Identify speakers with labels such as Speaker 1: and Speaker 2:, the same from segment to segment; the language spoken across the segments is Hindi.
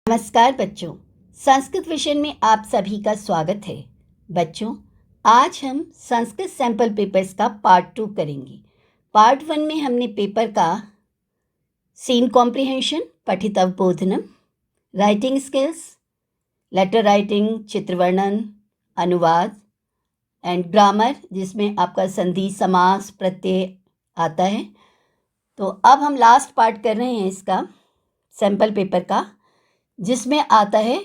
Speaker 1: नमस्कार बच्चों, संस्कृत विषय में आप सभी का स्वागत है। बच्चों, आज हम संस्कृत सैंपल पेपर्स का पार्ट 2 करेंगे। पार्ट 1 में हमने पेपर का सीन कॉम्प्रिहेंशन, पठितवबोधनम, राइटिंग स्किल्स, लेटर राइटिंग, चित्रवर्णन, अनुवाद एंड ग्रामर, जिसमें आपका संधि, समास, प्रत्यय आता है। तो अब हम लास्ट पार्ट कर रहे हैं इसका सैंपल पेपर का, जिसमें आता है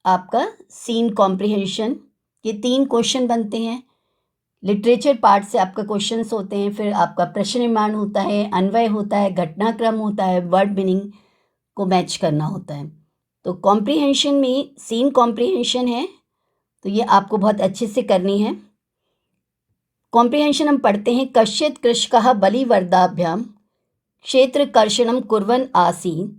Speaker 1: आपका सीन कॉम्प्रिहेंशन के 3 क्वेश्चन बनते हैं। लिटरेचर पार्ट से आपका क्वेश्चंस होते हैं, फिर आपका प्रश्न निर्माण होता है, अन्वय होता है, घटनाक्रम होता है, वर्ड मीनिंग को मैच करना होता है। तो कॉम्प्रिहेंशन में सीन कॉम्प्रिहेंशन है, तो ये आपको बहुत अच्छे से करनी है। कॉम्प्रिहेंशन हम पढ़ते हैं। कश्चित् कृषकः बलिवर्दाभ्याम क्षेत्रकर्षणं कुर्वन् आसीत्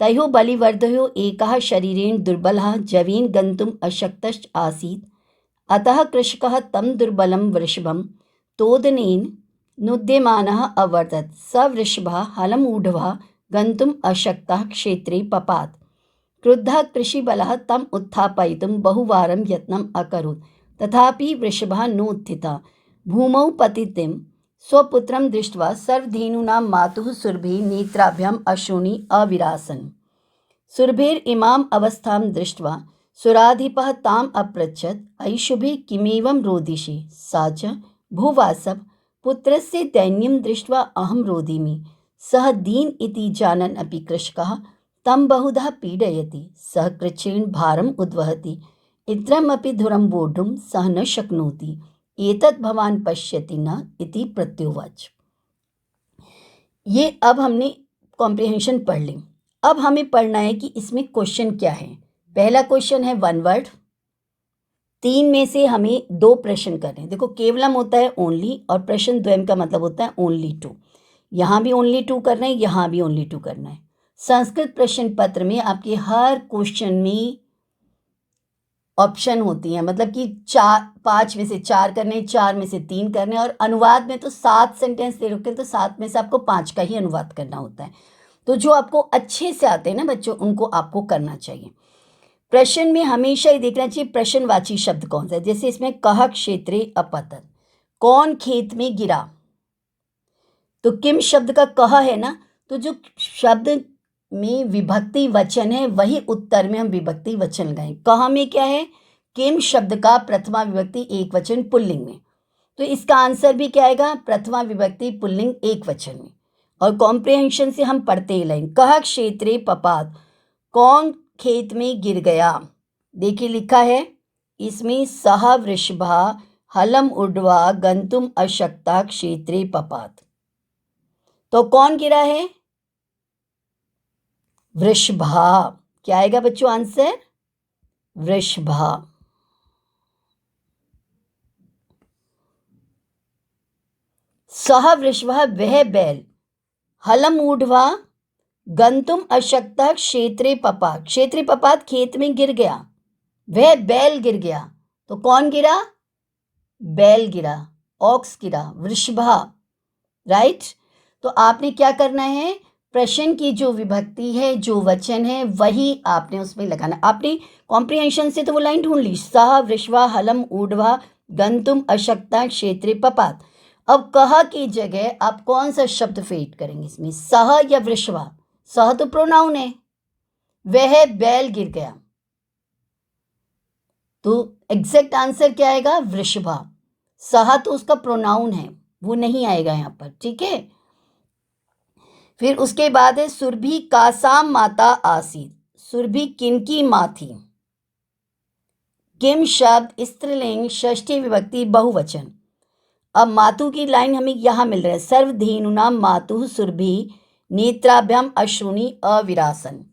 Speaker 1: तयोः बलिवर्दयो एकः शरीरेण दुर्बलः जवेन गन्तुम् अशक्तश्च आसीत्। अतः कृषकः तं दुर्बलं वृषभं तोदनेन नुद्यमानः अवर्तत। स वृषभः हलमूढः गन्तुम् अशक्तः क्षेत्रे पपात। क्रुद्धः कृषिबलः तम् उत्थापयितुं बहुवारं यत्नम् अकरोत्, तथापि वृषभः नोत्थितः। भूमौ पतितं स्वपुत्रं दृष्ट्वा सर्वधेनूनां मातुः सुरभिः नेत्राभ्याम् अश्रूणि अविरासन्। सुरभिरिमाम् अवस्थां दृष्ट्वा सुराधिपः ताम् अपृच्छत्, अयि शुभे किमेवं रोदिषि? सा च, भोवासव, पुत्रस्य दैन्यं दृष्ट्वा अहं रोदिमि। सः दीन इति जानन् अपि कृषकः तं बहुधा पीडयति। सः कृच्छेन भारम् उद्वहति, इत्रमपि धुरं वोढुं सः न शक्नोति। एतत् भवान् पश्यति न इति प्रत्युवाच। ये अब हमने कॉम्प्रिहेंशन पढ़ ली। अब हमें पढ़ना है कि इसमें क्वेश्चन क्या है। पहला क्वेश्चन है 1 वर्ड। 3 में से हमें 2 प्रश्न करने हैं। देखो, केवलम होता है ओनली, और प्रश्न द्वयम का मतलब होता है ओनली 2। यहाँ भी ओनली 2 करना है, यहाँ भी ओनली 2 करना है। संस्कृत प्रश्न पत्र में आपके हर क्वेश्चन में ऑप्शन होती हैं, मतलब कि 5 में से 4 करने, 4 में से 3 करने, और अनुवाद में तो 7 सेंटेंस दे रखे हैं, तो 7 में से आपको 5 का ही अनुवाद करना होता है। तो जो आपको अच्छे से आते हैं ना बच्चों, उनको आपको करना चाहिए। प्रश्न में हमेशा ही देखना चाहिए प्रश्नवाची शब्द कौन सा है। जैसे इसमें कह क्षेत्रे अपतत, कौन खेत में गिरा, तो किम शब्द का कह है ना, तो जो शब्द में विभक्ति वचन है वही उत्तर में हम विभक्ति वचन लगाएं। कह में क्या है? किम शब्द का प्रथमा विभक्ति एक वचन पुल्लिंग में, तो इसका आंसर भी क्या आएगा? प्रथमा विभक्ति पुल्लिंग एक वचन में। और कॉम्प्रिहेंशन से हम पढ़ते ही लाइन, कह क्षेत्रे पपात, कौन खेत में गिर गया। देखिए लिखा है इसमें, सह वृषभा हलम उड्वा गंतुम अशक्ता क्षेत्रे पपात। तो कौन गिरा है? वृषभा। क्या आएगा बच्चों आंसर? वृषभा। सह वृषभः, वह बैल, हलम ऊढ़वा गंतुम अशक्ता क्षेत्रे पपात, क्षेत्रे पपात खेत में गिर गया, वह बैल गिर गया। तो कौन गिरा? बैल गिरा, ऑक्स गिरा, वृषभा। राइट। तो आपने क्या करना है, प्रश्न की जो विभक्ति है, जो वचन है, वही आपने उसमें लगाना। आपने कॉम्प्रिहेंशन से तो वो लाइन ढूंढ ली, सह वृषभा हलम ऊढ़वा गंतुम अशक्ता क्षेत्रे पपात। अब कह की जगह आप कौन सा शब्द फेट करेंगे इसमें, सह या वृषभा? सह तो प्रोनाउन है, वह बैल गिर गया, तो एग्जैक्ट आंसर क्या आएगा? वृषभा। सह तो उसका प्रोनाउन है, वो नहीं आएगा यहां पर, ठीक है। फिर उसके बाद है सुरभि कासाम माता आसीत, सुरभि किनकी माँ थी। किम शब्द स्त्रीलिंग षष्ठी विभक्ति बहुवचन। अब मातु की लाइन हमें यहां मिल रहा है, सर्वधेनुनाम मातु सुरभि नेत्राभ्याम अश्रुणी अविरासन।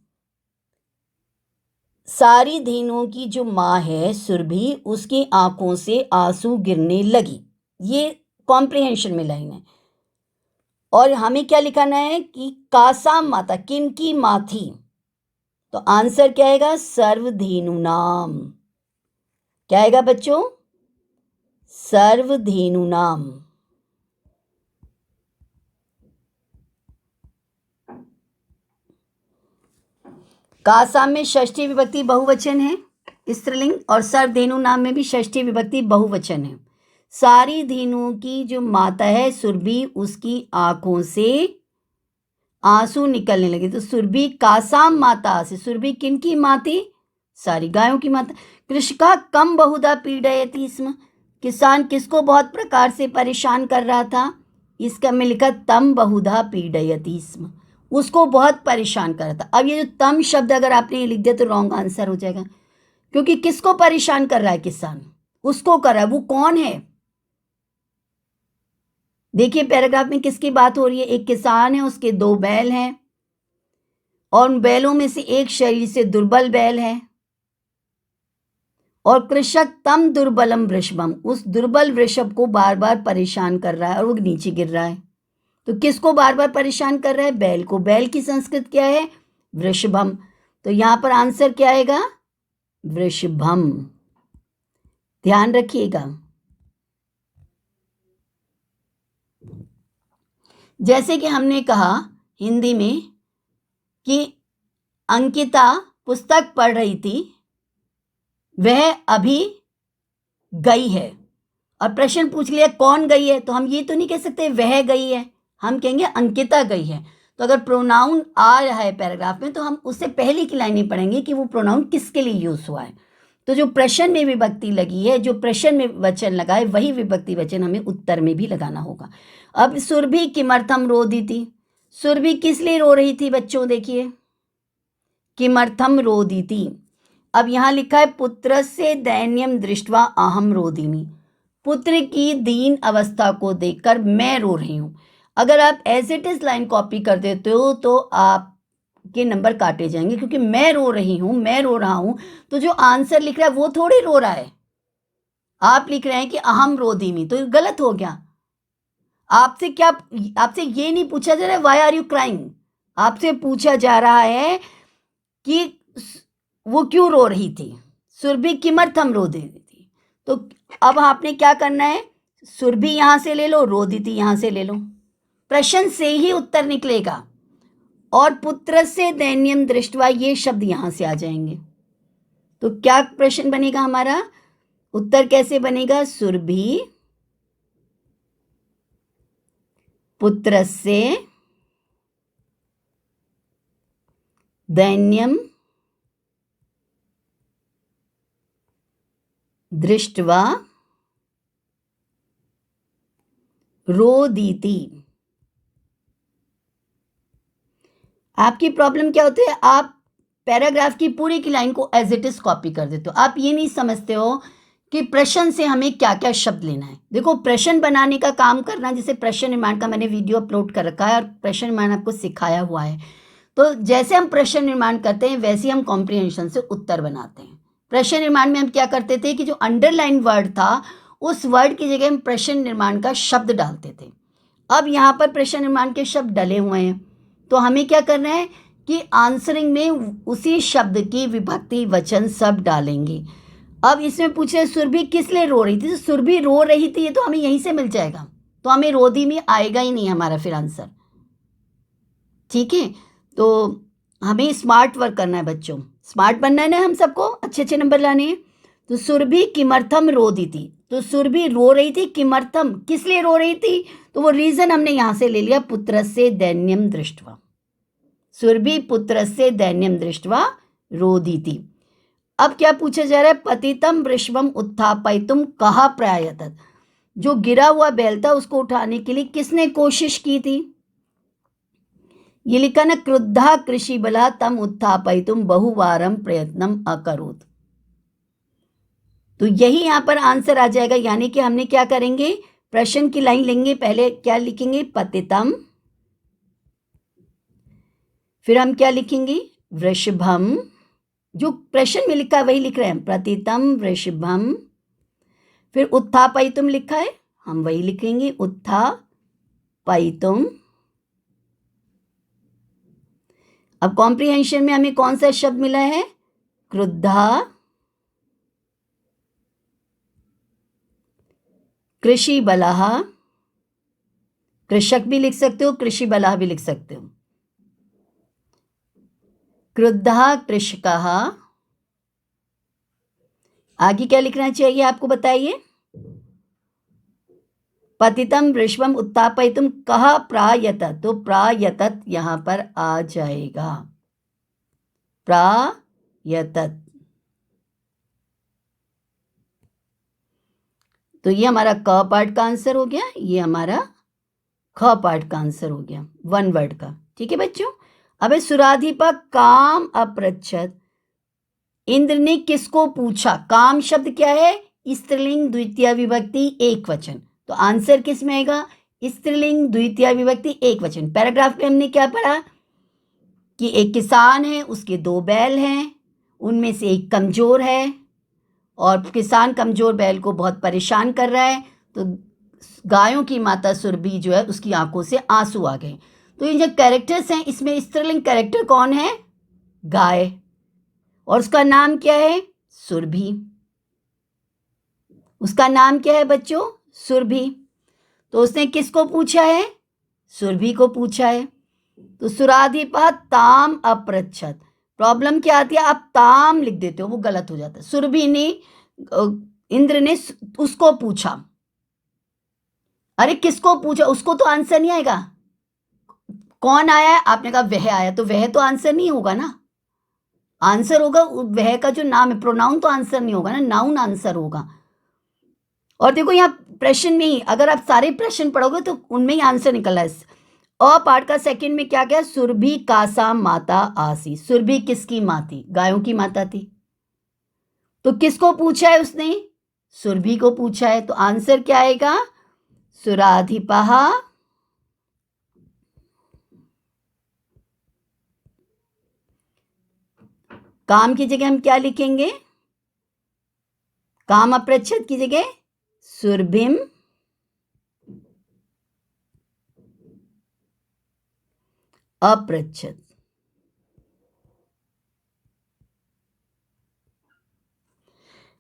Speaker 1: सारी धेनुओं की जो माँ है सुरभि, उसकी आंखों से आंसू गिरने लगी। ये कॉम्प्रिहेंशन में लाइन है। और हमें क्या लिखाना है कि कासाम माता, किन की माँ थी, तो आंसर क्या आएगा? सर्वधेनुनाम। क्या आएगा बच्चों? सर्वधेनुनाम। कासाम में षष्ठी विभक्ति बहुवचन है स्त्रीलिंग, और सरधेनु नाम में भी षष्ठी विभक्ति बहुवचन है। सारी धेनुओं की जो माता है सुरभि, उसकी आंखों से आंसू निकलने लगे। तो सुरभि कासाम माता से, सुरभि किनकी माँ थी? सारी गायों की माता। कृषका कम बहुधा पीड़यति स्म, किसान किसको बहुत प्रकार से परेशान कर रहा था? इसका में लिखा तम बहुधा पीड़यति स्म, उसको बहुत परेशान कर रहा था। अब ये जो तम शब्द अगर आपने लिख दिया तो रॉन्ग आंसर हो जाएगा, क्योंकि किसको परेशान कर रहा है? किसान, उसको कर रहा है। वो कौन है? देखिए पैराग्राफ में किसकी बात हो रही है? एक किसान है, उसके 2 बैल हैं, और उन बैलों में से एक शरीर से दुर्बल बैल है, और कृषक तम दुर्बलम वृषभम, उस दुर्बल वृषभ को बार बार परेशान कर रहा है और वो नीचे गिर रहा है। तो किसको बार बार परेशान कर रहा है? बैल को। बैल की संस्कृत क्या है? वृषभम। तो यहां पर आंसर क्या आएगा? वृषभम। ध्यान रखिएगा। जैसे कि हमने कहा हिंदी में कि अंकिता पुस्तक पढ़ रही थी, वह अभी गई है, और प्रश्न पूछ लिया कौन गई है, तो हम ये तो नहीं कह सकते वह गई है, हम कहेंगे अंकिता गई है। तो अगर प्रोनाउन आ रहा है पैराग्राफ में तो हम उससे पहले की लाइनें पढ़ेंगे कि वो प्रोनाउन किसके लिए यूज हुआ है। तो जो प्रश्न में विभक्ति लगी है, जो प्रश्न में वचन लगा है, वही विभक्ति वचन हमें उत्तर में भी लगाना होगा। अब सुरभि किमर्थम रोदिति, सुरभि किस लिए रो रही थी बच्चों? देखिए किमर्थम रोदिति। अब यहां लिखा है पुत्रस्य दैन्यम दृष्ट्वा अहम रोदिमि, पुत्र की दीन अवस्था को देखकर मैं रो रही हूं। अगर आप as it is line copy कर देते हो तो आपके नंबर काटे जाएंगे, क्योंकि मैं रो रही हूं, मैं रो रहा हूं, तो जो आंसर लिख रहा है वो थोड़ी रो रहा है। आप लिख रहे हैं कि अहम रोदिमि, तो गलत हो गया। आपसे ये नहीं पूछा जा रहा है व्हाई आर यू क्राइंग, आपसे पूछा जा रहा है कि वो क्यों रो रही थी। सुरभि किमर्थम रोदिति थी। तो अब आपने क्या करना है? सुरभि यहां से ले लो, रोदिति यहां से ले लो, प्रश्न से ही उत्तर निकलेगा, और पुत्र से दैन्यम दृष्टवा ये शब्द यहां से आ जाएंगे। तो क्या प्रश्न बनेगा हमारा? उत्तर कैसे बनेगा? सुरभि पुत्र से दैन्यम दृष्ट्वा रोदिति। आपकी प्रॉब्लम क्या होती है? आप पैराग्राफ की पूरी की लाइन को एज इट इज कॉपी कर देते हो। आप ये नहीं समझते हो कि प्रश्न से हमें क्या क्या शब्द लेना है। देखो प्रश्न बनाने का काम करना, जैसे प्रश्न निर्माण का मैंने वीडियो अपलोड कर रखा है और प्रश्न निर्माण आपको सिखाया हुआ है। तो जैसे हम प्रश्न निर्माण करते हैं वैसे हम कॉम्प्रिहेंशन से उत्तर बनाते हैं। प्रश्न निर्माण में हम क्या करते थे कि जो अंडरलाइन वर्ड था उस वर्ड की जगह हम प्रश्न निर्माण का शब्द डालते थे। अब यहाँ पर प्रश्न निर्माण के शब्द डले हुए हैं, तो हमें क्या करना है कि आंसरिंग में उसी शब्द की विभक्ति वचन सब डालेंगे। अब इसमें पूछे सुरभि किस लिए रो रही थी, तो सुरभि रो रही थी ये तो हमें यहीं से मिल जाएगा, तो हमें रोधी में आएगा ही नहीं हमारा फिर आंसर। ठीक है, तो हमें स्मार्ट वर्क करना है बच्चों, स्मार्ट बनना है ना, हम सबको अच्छे अच्छे नंबर लाने हैं। तो सुरभि किमर्थम रोदिति, तो सुरभि रो रही थी, किमर्थम किस लिए रो रही थी, तो वो रीजन हमने यहां से ले लिया, पुत्र से दैन्यम दृष्ट्वा। सुरभि पुत्र से दैन्यम दृष्ट्वा रोदिति। अब क्या पूछा जा रहा है? पतितम वृषभम उत्थापयितुम कहा प्रयतत, जो गिरा हुआ बैल था उसको उठाने के लिए किसने कोशिश की थी? ये लिखा ना, क्रुद्धा कृषि बला तम उत्थापयितुम बहुवारम प्रयत्नम अकरोत। तो यही यहां पर आंसर आ जाएगा, यानी कि हमने क्या करेंगे? प्रश्न की लाइन लेंगे, पहले क्या लिखेंगे? पतितम, फिर हम क्या लिखेंगे? वृषभम, जो प्रश्न में लिखा है वही लिख रहे हैं, प्रतितम वृषभम। फिर उत्थापयितुम लिखा है, हम वही लिखेंगे, उत्थापयितुम। अब कॉम्प्रिहेंशन में हमें कौन सा शब्द मिला है? क्रुद्धा कृषि बलः, कृषक भी लिख सकते हो, कृषि बलः भी लिख सकते हो। क्रुद्धः कृषकः, आगे क्या लिखना चाहिए आपको बताइए। पतितं वृषभम उत्थापयितुं कः प्रायतत, तो प्रायतत यहां पर आ जाएगा, प्रायतत। तो ये हमारा क पार्ट का आंसर हो गया, ये हमारा ख पार्ट का आंसर हो गया, वन वर्ड का। ठीक है बच्चों। अब सुराधिपा काम अपृच्छत, इंद्र ने किसको पूछा। काम शब्द क्या है, स्त्रीलिंग द्वितीय विभक्ति एक वचन, तो आंसर किस में आएगा, स्त्रीलिंग द्वितीय विभक्ति एक वचन। पैराग्राफ में हमने क्या पढ़ा कि एक किसान है, उसके 2 बैल हैं, उनमें से एक कमजोर है और किसान कमजोर बैल को बहुत परेशान कर रहा है, तो गायों की माता सुरभि जो है उसकी आंखों से आंसू आ गए। तो ये जो कैरेक्टर्स हैं इसमें स्त्रीलिंग कैरेक्टर कौन है, गाय, और उसका नाम क्या है, सुरभि। उसका नाम क्या है बच्चों, सुरभि। तो उसने किसको पूछा है, सुरभि को पूछा है। तो सुराधिपा ताम अपृच्छत, प्रॉब्लम क्या आती है, आप ताम लिख देते हो, वो गलत हो जाता है। सुरभि ने, इंद्र ने उसको पूछा। अरे किसको पूछा, उसको तो आंसर नहीं आएगा। कौन आया है, आपने कहा वह आया, तो वह तो आंसर नहीं होगा ना, आंसर होगा वह का जो नाम है, प्रोनाउन तो आंसर नहीं होगा ना, नाउन आंसर होगा। और देखो यहाँ प्रश्न में ही, अगर आप सारे प्रश्न पढ़ोगे तो उनमें ही आंसर निकला है। अ पार्ट का सेकंड में क्या क्या, सुरभि कासा माता आसी, सुरभि किसकी माँ थी, गायों की माता थी। तो किसको पूछा है उसने, सुरभि को पूछा है, तो आंसर क्या आएगा, सुराधिपः काम की जगह हम क्या लिखेंगे, काम अपृच्छत की जगह सुरभिम अपृच्छत।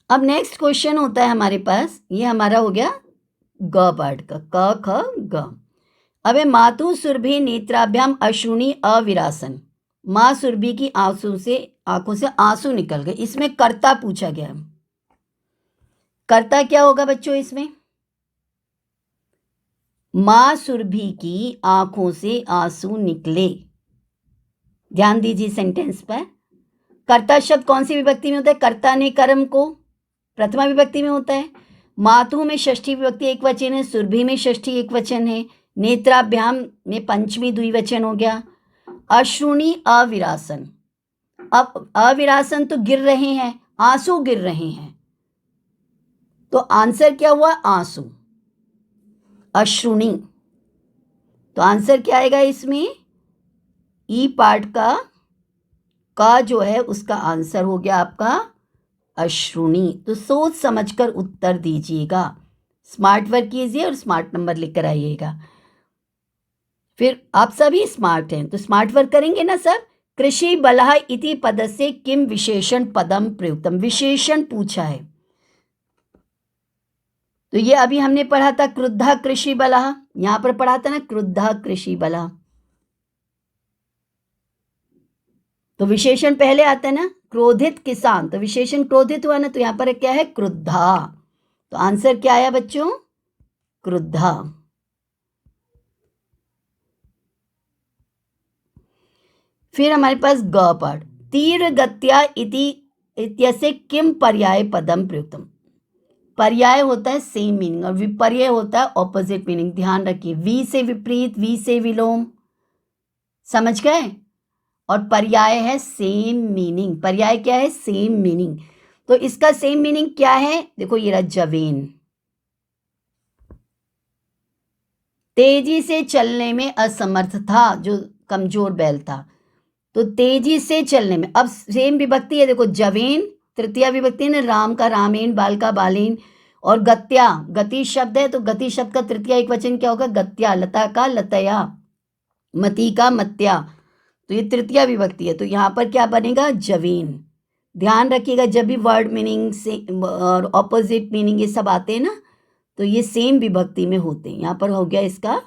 Speaker 1: अब नेक्स्ट क्वेश्चन होता है हमारे पास, ये हमारा हो गया ग पार्ट का, क ख ग। अब है मातु सुरभि नेत्राभ्याम अश्रुणी अविरासन, माँ सुरभि की आंखों से आंसू निकल गए। इसमें कर्ता पूछा गया, कर्ता क्या होगा बच्चों इसमें, माँ सुरभि की आंखों से आंसू निकले। ध्यान दीजिए सेंटेंस पर। कर्ता शब्द कौन सी विभक्ति में होता है, कर्ता ने कर्म को प्रथमा विभक्ति में होता है। मातु में षष्ठी विभक्ति एक वचन है, सुरभि में षष्ठी एक वचन है, नेत्राभ्याम में पंचमी द्विवचन हो गया। अश्रुणी अविरासन, अब अविरासन तो गिर रहे हैं, आंसू गिर रहे हैं, तो आंसर क्या हुआ, आंसू, अश्रुणी। तो आंसर क्या आएगा इसमें, ई पार्ट का जो है उसका आंसर हो गया आपका अश्रुणी। तो सोच समझकर उत्तर दीजिएगा, स्मार्ट वर्क कीजिए और स्मार्ट नंबर लिखकर आइएगा। फिर आप सभी स्मार्ट हैं तो स्मार्ट वर्क करेंगे ना सब। कृषि बलः इति पदस्य किम विशेषण पदम प्रयुक्तम, विशेषण पूछा है। तो ये अभी हमने पढ़ा था क्रुद्धा कृषि बलः, यहां पर पढ़ा था ना क्रुद्धा कृषि बलः, तो विशेषण पहले आता है ना, क्रोधित किसान, तो विशेषण क्रोधित हुआ ना, तो यहां पर क्या है, क्रुद्धा। तो आंसर क्या आया बच्चों, क्रुद्धा। फिर हमारे पास ग पाठ, तीव्र गत्या इति इत्यस्य किम पर्याय पदम प्रयुक्तम, पर्याय होता है सेम मीनिंग और विपर्य होता है ऑपोजिट मीनिंग। ध्यान रखिए, वी से विपरीत, वी से विलोम, समझ गए। और पर्याय है सेम मीनिंग, पर्याय क्या है, सेम मीनिंग। तो इसका सेम मीनिंग क्या है, देखो ये रहा जवेन, तेजी से चलने में असमर्थ था, जो कमजोर बैल था, तो तेजी से चलने में। अब सेम विभक्ति है, देखो जवेन तृतीया विभक्ति है ना, राम का रामेन, बाल का बालेन, और गत्या गति शब्द है, तो गति शब्द का तृतीया एक वचन क्या होगा, गत्या, लता का लतया, मती का मत्या, तो ये तृतीया विभक्ति है, तो यहाँ पर क्या बनेगा, जवेन। ध्यान रखिएगा जब भी वर्ड मीनिंग से और ऑपोजिट मीनिंग ये सब आते हैं ना, तो ये सेम विभक्ति में होते हैं। यहाँ पर हो गया इसका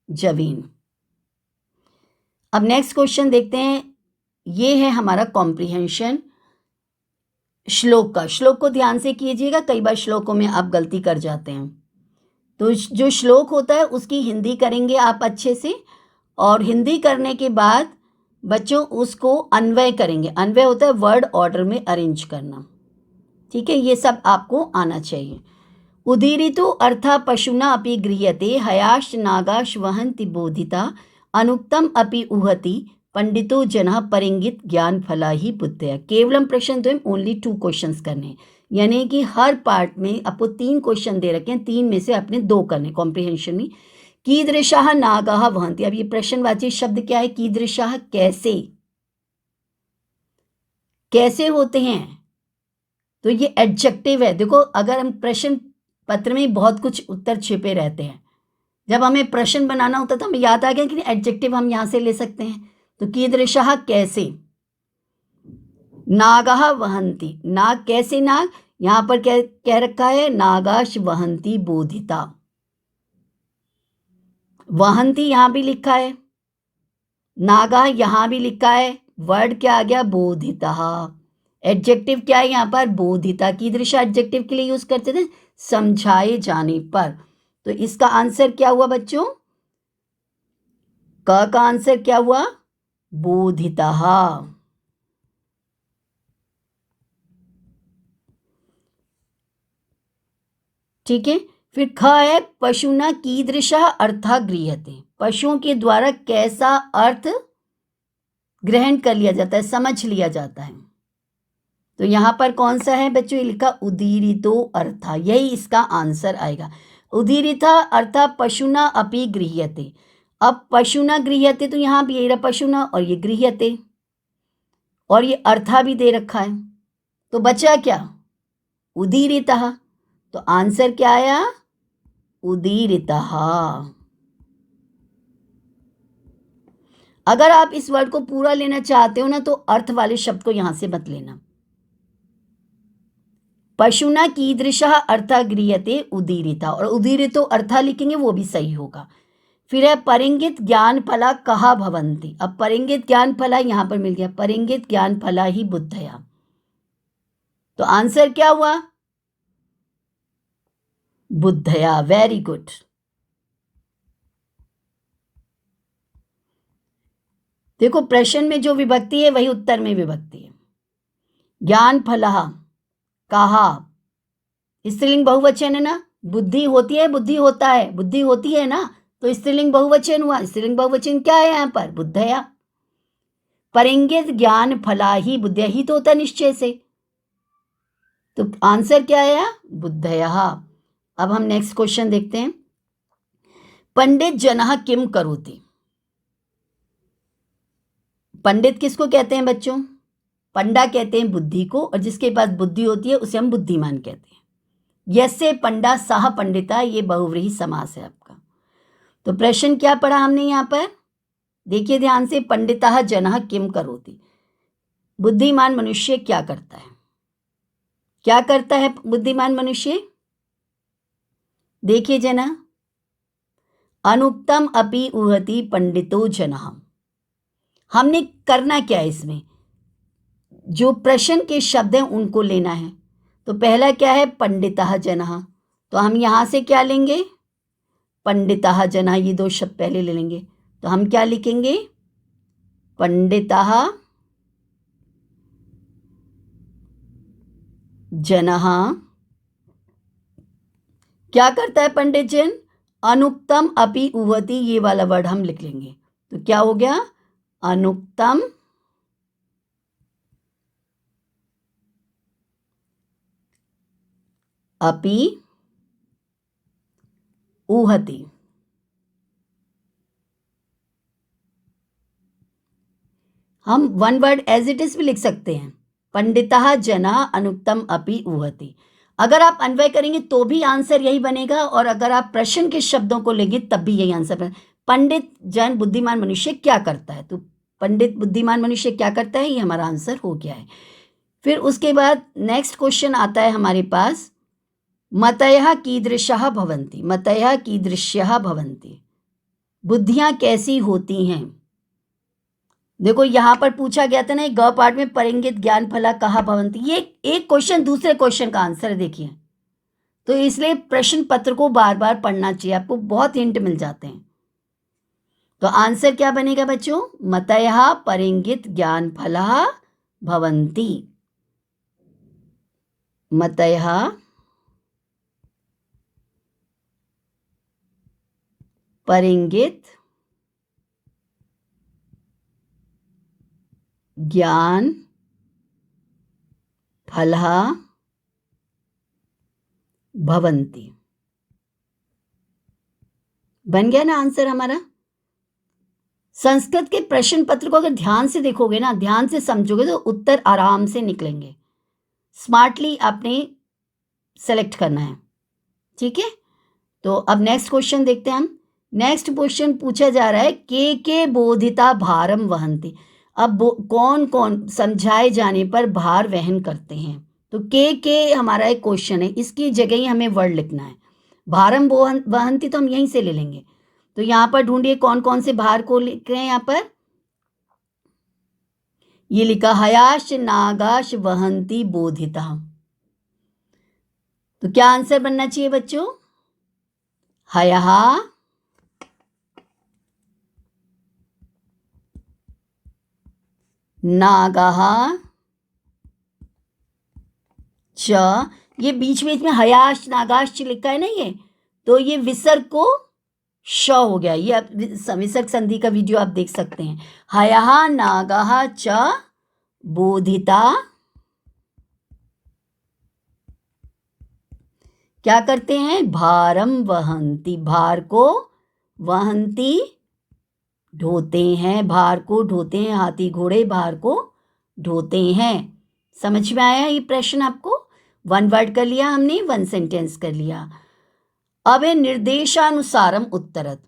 Speaker 1: जवेन। अब नेक्स्ट क्वेश्चन देखते हैं, ये है हमारा कॉम्प्रिहेंशन श्लोक का। श्लोक को ध्यान से कीजिएगा, कई बार श्लोकों में आप गलती कर जाते हैं। तो जो श्लोक होता है उसकी हिंदी करेंगे आप अच्छे से, और हिंदी करने के बाद बच्चों उसको अन्वय करेंगे। अन्वय होता है वर्ड ऑर्डर में अरेंज करना, ठीक है, ये सब आपको आना चाहिए। उदीरितो अर्था पशुना अपि गृह्यते हयाश्च नागाश्च वहन्ति बोधिता अनुक्तम अपि उहति पंडितो जनः परिंगित ज्ञान फला ही बुद्धया। केवलम प्रश्न द्वयम, ओनली 2 क्वेश्चंस करने, यानी कि हर पार्ट में आपको 3 क्वेश्चन दे रखे हैं, 3 में से आपने 2 करने कॉम्प्रिहेंशन में। कीदृशाः नागाः वहन्ति, अब ये प्रश्नवाची शब्द क्या है? कीदृशाः, कैसे, कैसे होते हैं, तो ये एडजेक्टिव है। देखो अगर हम प्रश्न पत्र में बहुत कुछ उत्तर छिपे रहते हैं, जब हमें प्रश्न बनाना होता तो हमें याद आ गया कि एडजेक्टिव हम यहाँ से ले सकते हैं। तो कीदृशाः कैसे, नागाः वहन्ति, नाग कैसे नाग, यहाँ पर क्या कह रखा है? नागाश्च वहन्ति बोधिता। वहन्ति यहाँ भी लिखा है, नागा यहाँ भी लिखा है, वर्ड क्या आ गया? बोधिता। एडजेक्टिव क्या है यहाँ पर? बोधिता। कीदृशा एडजेक्टिव के लिए यूज करते थे? समझाए जाने पर। तो इसका आंसर क्या हुआ बच्चों? क का आंसर क्या हुआ? बोधिता। ठीक है, फिर ख है पशुना कीदृशः अर्थः गृह्यते, पशुओं के द्वारा कैसा अर्थ ग्रहण कर लिया जाता है, समझ लिया जाता है। तो यहाँ पर कौन सा है बच्चों? ये लिखा उदीरितो अर्था, यही इसका आंसर आएगा। उदीरिता अर्था पशुना अपि गृह्यते। अब पशुना गृह्यते, तो यहाँ भी ये रहा पशुना और ये गृह्यते, और ये अर्था भी दे रखा है, तो बचा क्या? उदीरितः। तो आंसर क्या आया? उदीरितः। अगर आप इस वर्ड को पूरा लेना चाहते हो ना, तो अर्थ वाले शब्द को यहां से मत लेना। पशुना कीदृशः अर्थः गृह्यते उदीरिता, और उदीरितो अर्थः लिखेंगे वो भी सही होगा। फिर है परिंगित ज्ञान फला कहा भवन्ति। अब परिंगित ज्ञान फला यहां पर मिल गया, परिंगित ज्ञान फला ही बुद्धया। तो आंसर क्या हुआ? बुद्धया। Very good. देखो प्रश्न में जो विभक्ति है वही उत्तर में विभक्ति है। ज्ञान फलः कहा, स्त्रीलिंग बहुवचन है ना, बुद्धि होती है, बुद्धि होता है, बुद्धि होती है ना, तो स्त्रीलिंग बहुवचन हुआ। स्त्रीलिंग बहुवचन क्या है यहाँ पर? बुद्धया। परिंगित ज्ञान फला ही बुद्धया, ही तो होता है निश्चय से, तो आंसर क्या आया? बुद्धया। अब हम नेक्स्ट क्वेश्चन देखते हैं। पंडित जनः किम करोति। पंडित किसको कहते हैं बच्चों? पंडा कहते हैं बुद्धि को, और जिसके पास बुद्धि होती है उसे हम बुद्धिमान कहते हैं। यस्य पंडा सह पंडिता, ये बहुव्रीहि समास है आपका। तो प्रश्न क्या पढ़ा हमने यहाँ पर? देखिए ध्यान से, पंडितः जनः किम करोति, बुद्धिमान मनुष्य क्या करता है? क्या करता है बुद्धिमान मनुष्य? देखिए जना, अनुक्तम अपि उहति पंडितो जनः। हमने करना क्या है इसमें? जो प्रश्न के शब्द हैं उनको लेना है। तो पहला क्या है? पंडितः जनः, तो हम यहां से क्या लेंगे? पंडितः जनः, ये 2 शब्द पहले ले लेंगे, तो हम क्या लिखेंगे? पंडितः जनः क्या करता है पंडित जन? अनुक्तम अपि उहति, ये वाला वर्ड हम लिख लेंगे, तो क्या हो गया? अनुक्तम अपि उहति। हम one word as it is भी लिख सकते हैं, पंडितः जनः अनुक्तम अपि उहति। अगर आप अन्वय करेंगे तो भी आंसर यही बनेगा, और अगर आप प्रश्न के शब्दों को लेंगे तब भी यही आंसर बनेगा। पंडित जन बुद्धिमान मनुष्य क्या करता है, तो पंडित बुद्धिमान मनुष्य क्या करता है, ये हमारा आंसर हो गया है। फिर उसके बाद नेक्स्ट क्वेश्चन आता है हमारे पास, मतयः कीदृशः भवन्ति। मतयः कीदृश्यः भवन्ति, बुद्धियां कैसी होती हैं? देखो यहाँ पर पूछा गया था ना, ग पार्ट में परिंगित ज्ञान फला कहा भवंती, ये एक क्वेश्चन दूसरे क्वेश्चन का आंसर है देखिए। तो इसलिए प्रश्न पत्र को बार बार पढ़ना चाहिए, आपको बहुत हिंट मिल जाते हैं। तो आंसर क्या बनेगा बच्चों? मतयः परिंगित ज्ञान फला भवंती। मतयः परिंगित ज्ञान फलः भवंती। बन गया ना आंसर हमारा। संस्कृत के प्रश्न पत्र को अगर ध्यान से देखोगे ना, ध्यान से समझोगे तो उत्तर आराम से निकलेंगे। स्मार्टली आपने सेलेक्ट करना है, ठीक है। तो अब नेक्स्ट क्वेश्चन देखते हैं हम। नेक्स्ट क्वेश्चन पूछा जा रहा है के बोधिता भारम वहंती। अब कौन कौन समझाए जाने पर भार वहन करते हैं। तो के हमारा एक क्वेश्चन है, इसकी जगह ही हमें वर्ड लिखना है। भारम वहंती तो हम यहीं से ले लेंगे। तो यहाँ पर ढूंढिए कौन कौन से भार को लिख रहे हैं। यहाँ पर ये लिखा हयाश नागाश वहंती बोधिता। तो क्या आंसर बनना चाहिए बच्चों? हयः नागः च, ये बीच में इसमें हयाश नागाश लिखा है ना, ये तो ये विसर्ग को श हो गया। ये आप विसर्ग संधि का वीडियो आप देख सकते हैं। हयः नागः च बोधिता क्या करते हैं? भारम वहंती, भार को वहंती ढोते हैं, भार को ढोते हैं। हाथी घोड़े भार को ढोते हैं। समझ में आया ये प्रश्न आपको? वन वर्ड कर लिया हमने, वन सेंटेंस कर लिया। अब है निर्देशानुसारम उत्तरत।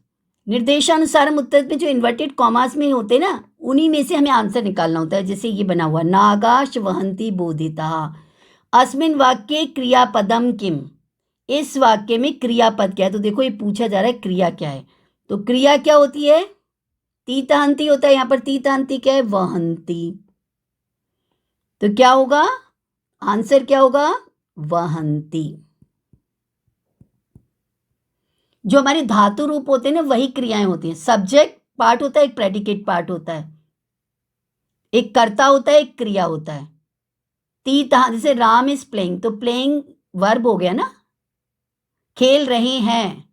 Speaker 1: निर्देशानुसारम उत्तरत में जो इन्वर्टेड कॉमास में होते ना, उन्हीं में से हमें आंसर निकालना होता है। जैसे ये बना हुआ नागाश वहंती बोधिता। अस्मिन् वाक्ये क्रियापदम किम, इस वाक्य में क्रियापद क्या है। तो देखो ये पूछा जा रहा है क्रिया क्या है। तो क्रिया क्या होती है? तीतहंती होता है। यहाँ पर तीतहंती क्या है? वहंती। तो क्या होगा आंसर? क्या होगा? वहंती। जो हमारे धातु रूप होते हैं ना, वही क्रियाएं होती हैं। सब्जेक्ट पार्ट होता है, एक प्रेडिकेट पार्ट होता है, एक कर्ता होता है, एक क्रिया होता है। जैसे राम इज प्लेइंग, तो प्लेइंग वर्ब हो गया ना, खेल रहे हैं।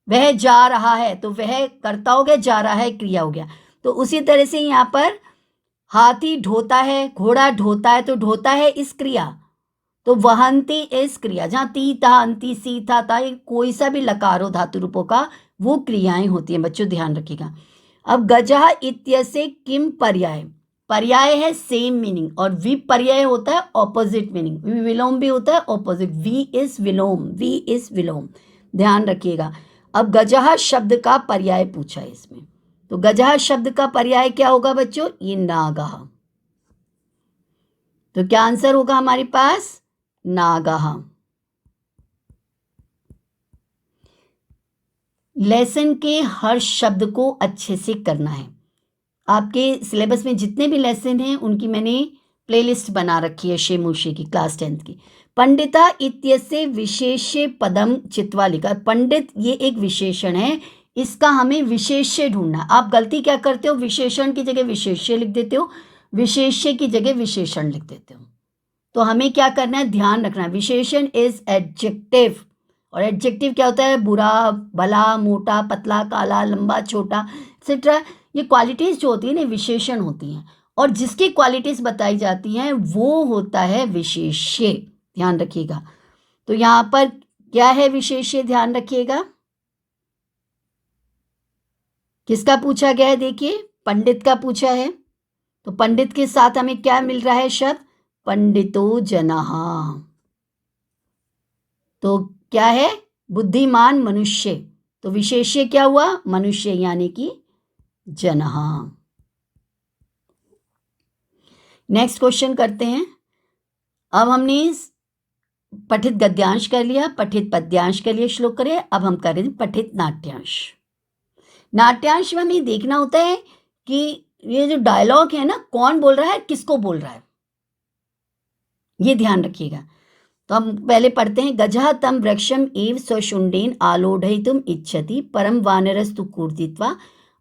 Speaker 1: वह जा रहा है, तो वह कर्ता हो गया, जा रहा है क्रिया हो गया। तो उसी तरह से यहाँ पर हाथी ढोता है, घोड़ा ढोता है, तो ढोता है इस क्रिया, तो वहंती इस क्रिया। जहाँ ती था अंति सी था ता, कोई सा भी लकार हो धातु रूपों का, वो क्रियाएं होती हैं बच्चों, ध्यान रखिएगा। अब गजः इत्यस्य किम पर्याय। पर्याय है सेम मीनिंग, और विपर्याय होता है ऑपोजिट मीनिंग। विलोम भी होता है ऑपोजिट। वी इज विलोम, वी इज विलोम, ध्यान रखिएगा। अब गजः शब्द का पर्याय पूछा है इसमें। तो गजः शब्द का पर्याय क्या होगा बच्चों? ये नागः। तो क्या आंसर होगा हमारे पास? नागः। लेसन के हर शब्द को अच्छे से करना है। आपके सिलेबस में जितने भी लेसन हैं उनकी मैंने प्लेलिस्ट बना रखी है, शेमुशे की, क्लास 10th की। पंडिता इत्यस्य विशेष्य पदम चित्वा लिखा। पंडित ये एक विशेषण है, इसका हमें विशेष्य ढूंढना। आप गलती क्या करते हो? विशेषण की जगह विशेष्य लिख देते हो, विशेष्य की जगह विशेषण लिख देते हो। तो हमें क्या करना है? ध्यान रखना है। विशेषण इज एडजेक्टिव, और एडजेक्टिव क्या होता है? बुरा, भला, मोटा, पतला, काला, लंबा, छोटा, एक्सेट्रा। ये क्वालिटीज जो होती है ना, विशेषण होती हैं, और जिसकी क्वालिटीज बताई जाती हैं वो होता है विशेष्य। ध्यान रखिएगा। तो यहाँ पर क्या है विशेष्य? ध्यान रखिएगा। किसका पूछा गया है? देखिए पंडित का पूछा है। तो पंडित के साथ हमें क्या मिल रहा है शब्द? पंडितो जनः। तो क्या है? बुद्धिमान मनुष्य। तो विशेष्य क्या हुआ? मनुष्य, यानी कि जनः। नेक्स्ट क्वेश्चन करते हैं। अब हमने पठित गद्यांश कर लिया, पठित पद्यांश कर लिया, श्लोक करें। अब हम करें पठित नाट्यांश। नाट्यांश में हमें देखना होता है कि ये जो डायलॉग है ना, कौन बोल रहा है, किसको बोल रहा है, ये ध्यान रखिएगा। तो हम पहले पढ़ते हैं। गजः तं वृक्षम एव स्वशुण्डेन आलोढ़यितुम इच्छति परम वानरस्तु कूर्दित्वा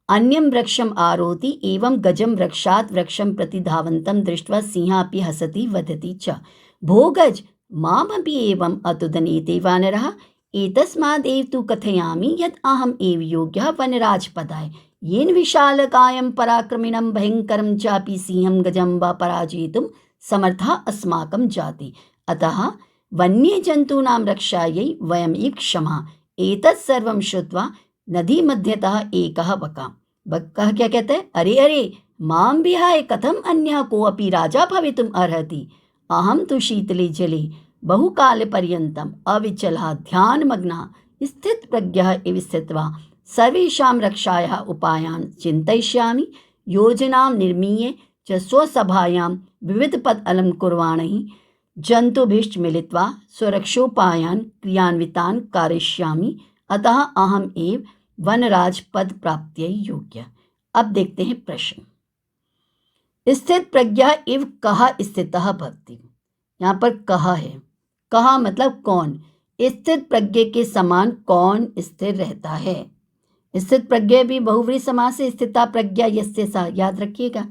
Speaker 1: अन्यं वृक्षम आरोहति एवं गजं वृक्षात् वृक्षं प्रति धावन्तं दृष्ट्वा सिंहापि हसति वदति च भो गज मामपि एवम् अतुदनेते वानरः एतस्मादेव तु कथयामि यत् अहम् एव योग्यः वनराजपदाय येन विशालकायं पराक्रमिणं भयङ्करं चापि सिंहं गजं वा पराजयितुं समर्थः अस्माकं जाति अतः वन्यजन्तूनां रक्षायै वयम् इक्षमाः। एतत् सर्वं श्रुत्वा नदी मध्यतः एकः बकः क्या कहता है, अरे अरे मां विहाय कथम अन्यः कोऽपि राजा भवितुम् अर्हति, अहं तु शीतले जले बहुकालपर्यन्तम् अविचलः ध्यानमग्नः स्थितप्रज्ञः इव स्थित्वा सर्वेषां रक्षायाः उपायान् चिन्तयिष्यामि, योजनां निर्मीय च स्वसभायां विविधपद अलङ्कुर्वाणैः जन्तुभिश्च मिलित्वा स्वरक्षोपायान् क्रियान्वितान् कारयिष्यामि, अतः अहम एव वनराज पद प्राप्त्यै योग्य। अब देखते हैं प्रश्न। स्थित प्रज्ञा इव कहा स्थितः भक्ति, यहाँ पर कहा है, कहा मतलब कौन, स्थित प्रज्ञा के समान कौन स्थिर रहता है। स्थित प्रज्ञा भी बहुव्रीहि समास से स्थिता प्रज्ञा यस्य सा, याद रखिएगा।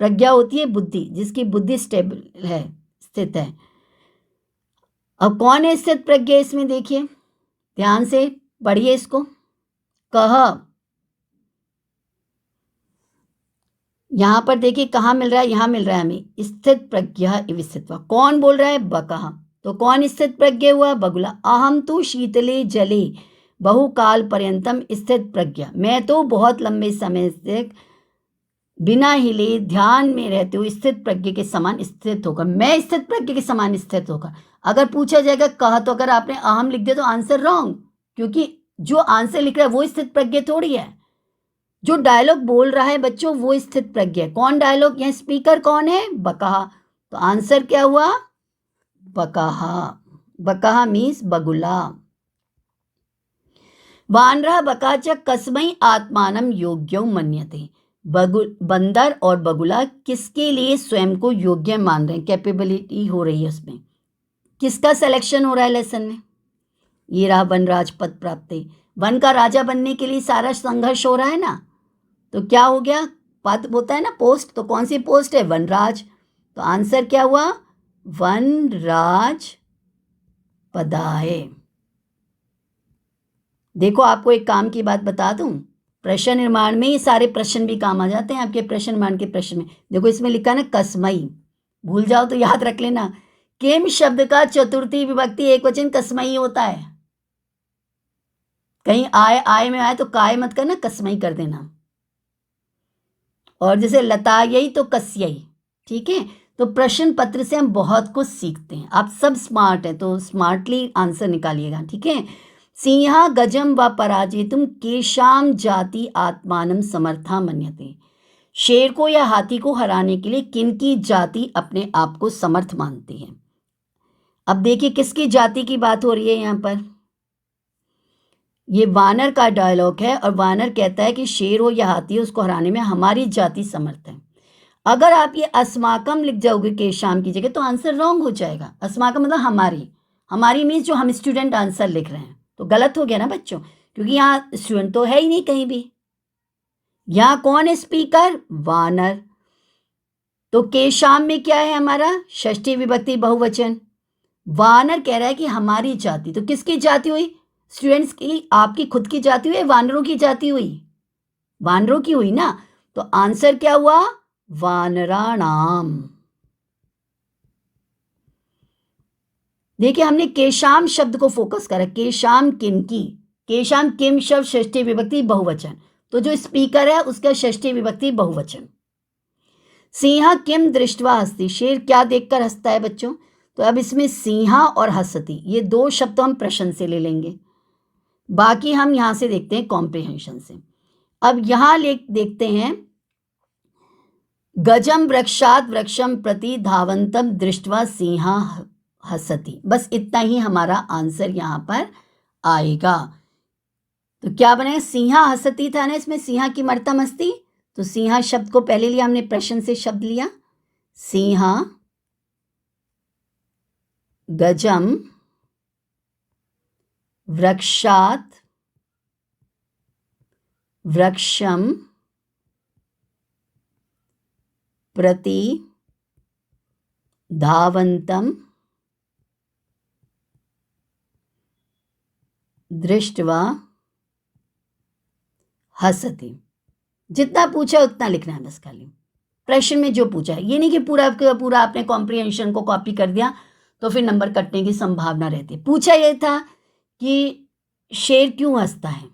Speaker 1: प्रज्ञा होती है बुद्धि, जिसकी बुद्धि स्टेबल है, स्थित है। अब कौन है स्थित प्रज्ञा, इसमें देखिए ध्यान से पढ़िए इसको। कह, यहां पर देखिए कहाँ मिल रहा है, यहां मिल रहा है हमें स्थित प्रज्ञा इव स्थित्वा। कौन बोल रहा है, बकः। तो कौन स्थित प्रज्ञा हुआ, बगुला। अहम तो शीतले जले बहुकाल पर्यंतम स्थित प्रज्ञा, मैं तो बहुत लंबे समय से बिना हिले ध्यान में रहते हुए स्थित प्रज्ञा के समान स्थित होगा। मैं स्थित प्रज्ञा के समान स्थित होगा। अगर पूछा जाएगा कहा, तो अगर आपने अहम लिख दिया तो आंसर रॉन्ग, क्योंकि जो आंसर लिख रहा है वो स्थित प्रज्ञा थोड़ी है। जो डायलॉग बोल रहा है बच्चों वो स्थित प्रज्ञा है। कौन डायलॉग, यहाँ स्पीकर कौन है, बकहा। तो आंसर क्या हुआ, बकहा। बकहा मीन्स बगुला। वानरः बका च कस्मै आत्मानं योग्यो मन्यते, बंदर और बगुला किसके लिए स्वयं को योग्य मान रहे हैं, कैपेबिलिटी हो रही है उसमें। किसका सिलेक्शन हो रहा है लेसन में, ये रहा वनराज पद प्राप्त। वन का राजा बनने के लिए सारा संघर्ष हो रहा है ना, तो क्या हो गया, पद होता है ना पोस्ट, तो कौन सी पोस्ट है, वनराज। तो आंसर क्या हुआ, वनराज पदाय। देखो आपको एक काम की बात बता दूं, प्रश्न निर्माण में ये सारे प्रश्न भी काम आ जाते हैं आपके प्रश्न निर्माण के प्रश्न में। देखो इसमें लिखा ना कस्मई, भूल जाओ तो याद रख लेना, किम शब्द का चतुर्थी विभक्ति एक वचन कस्मई होता है। कहीं आय में आए तो काय मत करना, कस्मई कर देना। और जैसे लतायई तो कस्यई, ठीक है। तो प्रश्न पत्र से हम बहुत कुछ सीखते हैं। आप सब स्मार्ट हैं तो स्मार्टली आंसर निकालिएगा, ठीक है। सिंह गजम व पराजितुम केशाम जाति आत्मानम समर्था मन्यते, शेर को या हाथी को हराने के लिए किनकी जाति अपने आप को समर्थ मानती है। अब देखिए किसकी जाति की बात हो रही है यहाँ पर, ये वानर का डायलॉग है और वानर कहता है कि शेर हो या हाथी हो उसको हराने में हमारी जाति समर्थ है। अगर आप ये अस्माकम लिख जाओगे केशाम की जगह तो आंसर रॉन्ग हो जाएगा। अस्माकम मतलब हमारी मीन्स जो हम स्टूडेंट आंसर लिख रहे हैं, तो गलत हो गया ना बच्चों, क्योंकि यहाँ स्टूडेंट तो है ही नहीं कहीं भी। यहाँ कौन है स्पीकर, वानर। तो केशाम में क्या है हमारा, षष्ठी विभक्ति बहुवचन। वानर कह रहा है कि हमारी जाति, तो किसकी जाति हुई, स्टूडेंट्स की, आपकी खुद की जाति हुई, वानरों की जाति हुई, वानरों की हुई ना। तो आंसर क्या हुआ, वानराणाम। देखिए हमने केशाम शब्द को फोकस करा, केशाम किनकी, केशाम किम शब्द षष्ठी विभक्ति बहुवचन, तो जो स्पीकर है उसका षष्ठी विभक्ति बहुवचन। सिंह किम दृष्ट्वा हस्ति, शेर क्या देखकर हंसता है बच्चों। तो अब इसमें सिंहा और हसती ये दो शब्द हम प्रश्न से ले लेंगे, बाकी हम यहां से देखते हैं कॉम्प्रिहेंशन से। अब यहां देखते हैं गजम वृक्षात वृक्षम प्रति धावंतम दृष्ट्वा सिंहा हसती, बस इतना ही हमारा आंसर यहां पर आएगा। तो क्या बनेगा, सिंहा हसती था ना, इसमें सिंहा की मर्तम हस्ती, तो सिंहा शब्द को पहले लिया हमने, प्रश्न से शब्द लिया, सिंहा गजम वृक्षात वृक्षम प्रति धावन्तम दृष्ट्वा हसति। जितना पूछा उतना लिखना है बस, खाली प्रश्न में जो पूछा है। ये नहीं कि पूरा पूरा आपने कॉम्प्रिहेंशन को कॉपी कर दिया तो फिर नंबर कटने की संभावना रहती है। पूछा ये था कि शेर क्यों हंसता है,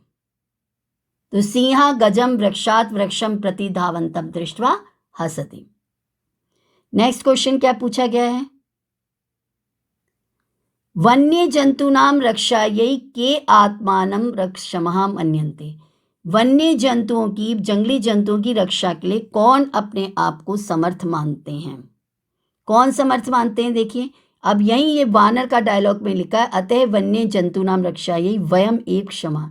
Speaker 1: तो सिंहा गजम वृक्षात वृक्षम प्रति धावन्तम दृष्ट्वा हसति। नेक्स्ट क्वेश्चन क्या पूछा गया है, वन्य जंतूनाम रक्षायै के आत्मानं रक्षमः मन्यन्ते। वन्य जंतुओं की, जंगली जंतुओं की रक्षा के लिए कौन अपने आप को समर्थ मानते हैं? कौन समर्थ मानते हैं? देखिए अब यही ये वानर का डायलॉग में लिखा है, अतः वन्य जंतूनाम रक्षायै वयम एव क्षमा,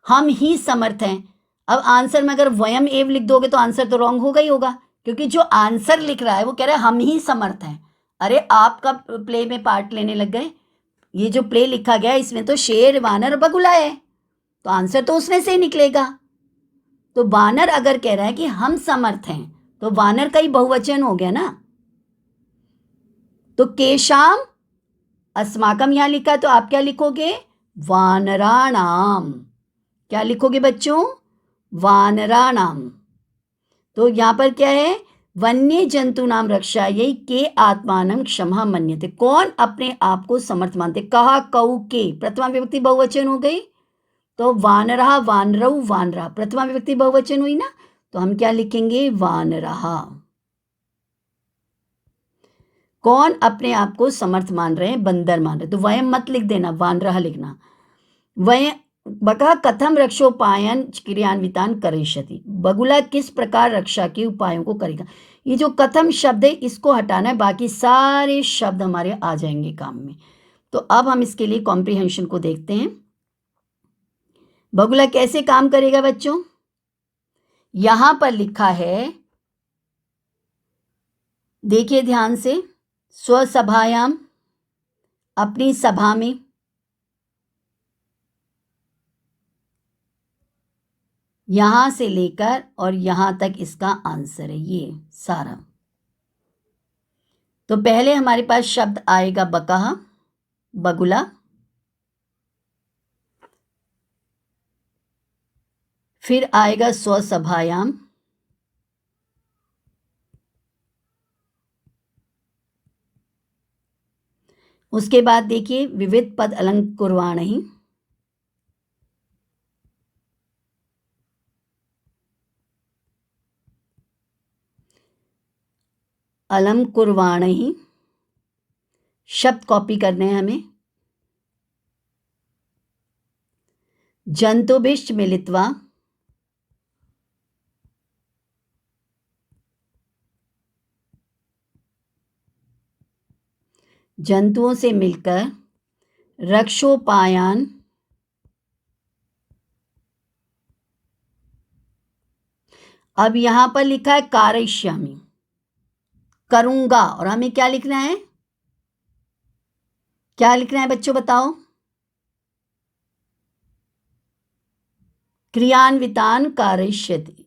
Speaker 1: हम ही समर्थ हैं। अब आंसर में अगर वयम एव लिख दोगे तो आंसर तो रॉन्ग होगा ही होगा, क्योंकि जो आंसर लिख रहा है वो कह रहा है हम ही समर्थ हैं। अरे आप कब प्ले में पार्ट लेने लग गए? ये जो प्ले लिखा गया है इसमें तो शेर वानर बगुला है, तो आंसर तो उसमें से ही निकलेगा। तो वानर अगर कह रहा है कि हम समर्थ हैं तो वानर का ही बहुवचन हो गया ना। तो केशाम अस्माकम यहां लिखा, तो आप क्या लिखोगे? वानराणाम। क्या लिखोगे बच्चों? वानराणाम। तो यहां पर क्या है, वन्य जंतु नाम रक्षायै के आत्मानं क्षमा मन्यते, कौन अपने आप को समर्थ मानते। कहा कऊ के, प्रथमा विभक्ति बहुवचन हो गई, तो वानरहा वानरऊ वानरा, प्रथमा विभक्ति बहुवचन हुई ना, तो हम क्या लिखेंगे? वानरहा। कौन अपने आप को समर्थ मान रहे हैं? बंदर मान रहे, तो वयम मत लिख देना, वानरहा लिखना। वय बका कथम रक्षोपायन क्रियान्वितान करिष्यति, बगुला किस प्रकार रक्षा के उपायों को करेगा। ये जो कथम शब्द है इसको हटाना है, बाकी सारे शब्द हमारे आ जाएंगे काम में। तो अब हम इसके लिए कॉम्प्रिहेंशन को देखते हैं। बगुला कैसे काम करेगा बच्चों? यहां पर लिखा है, देखिए ध्यान से, स्वसभायाम, अपनी सभा में, यहां से लेकर और यहां तक इसका आंसर है ये सारा। तो पहले हमारे पास शब्द आएगा बकाहा, बगुला, फिर आएगा स्वसभायाम, उसके बाद देखिए विविध पद अलंकुर्वाणहि, अलंकुर्वाणहि, शब्द कॉपी करने हैं हमें। जंतुभिश्च मिलित्वा, जंतुओं से मिलकर, रक्षोपायान, अब यहां पर लिखा है कारयिष्यामि, करूंगा, और हमें क्या लिखना है? क्या लिखना है बच्चों बताओ? क्रियान्वितान कारयिष्यति।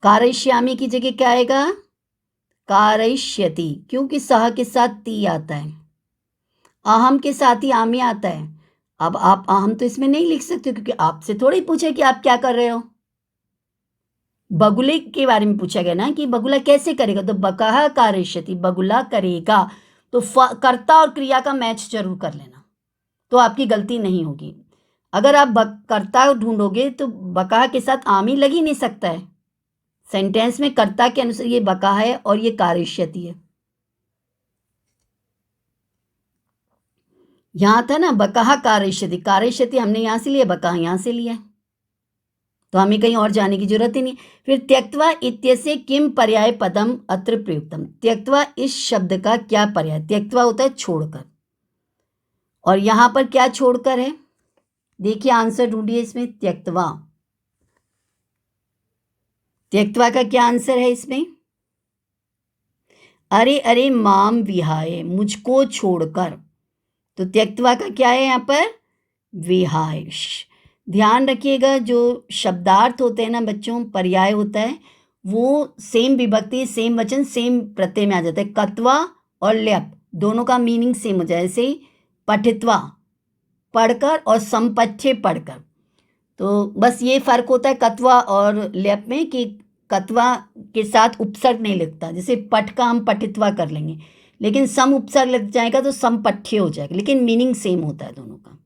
Speaker 1: कारयिष्यामि की जगह क्या आएगा? कारयिष्यति, क्योंकि सह के साथ ती आता है, अहम के साथ ही आमी आता है। अब आप अहम तो इसमें नहीं लिख सकते क्योंकि आपसे थोड़ी पूछे कि आप क्या कर रहे हो। बगुले के बारे में पूछा गया ना कि बगुला कैसे करेगा, तो बकाहा कारयिष्यति, बगुला करेगा। तो कर्ता और क्रिया का मैच जरूर कर लेना, तो आपकी गलती नहीं होगी। अगर आप कर्ता ढूंढोगे तो बकाहा के साथ आमी लग ही नहीं सकता है। सेंटेंस में कर्ता के अनुसार ये बकाहा है और ये कारयिष्यति है। यहां था ना बकाहा कारयिष्यति, कारयिष्यति हमने यहां से लिया, बकाहा यहां से लिया। तो हमें कहीं और जाने की जरूरत ही नहीं। फिर त्यक्त्वा इत्यस्य किम पर्याय पदम अत्र प्रयुक्तम, त्यक्त्वा इस शब्द का क्या पर्याय, त्यक्त्वा होता है छोड़कर, और यहां पर क्या छोड़कर है, देखिए आंसर ढूंढिए इसमें। त्यक्त्वा, त्यक्त्वा का क्या आंसर है इसमें, अरे अरे माम विहाय, मुझको छोड़कर। तो त्यक्त्वा का क्या है यहाँ पर, विहाय। ध्यान रखिएगा जो शब्दार्थ होते हैं ना बच्चों, पर्याय होता है वो सेम विभक्ति सेम वचन सेम प्रत्यय में आ जाता है। कत्वा और ल्यप दोनों का मीनिंग सेम हो जाए, जैसे पठित्वा पढ़कर और संपथ्य पढ़कर। तो बस ये फर्क होता है कत्वा और ल्यप में कि कत्वा के साथ उपसर्ग नहीं लगता, जैसे पठ का हम पठित्वा कर लेंगे, लेकिन सम उपसर्ग लग जाएगा तो संपठ्य हो जाएगा, लेकिन मीनिंग सेम होता है दोनों का।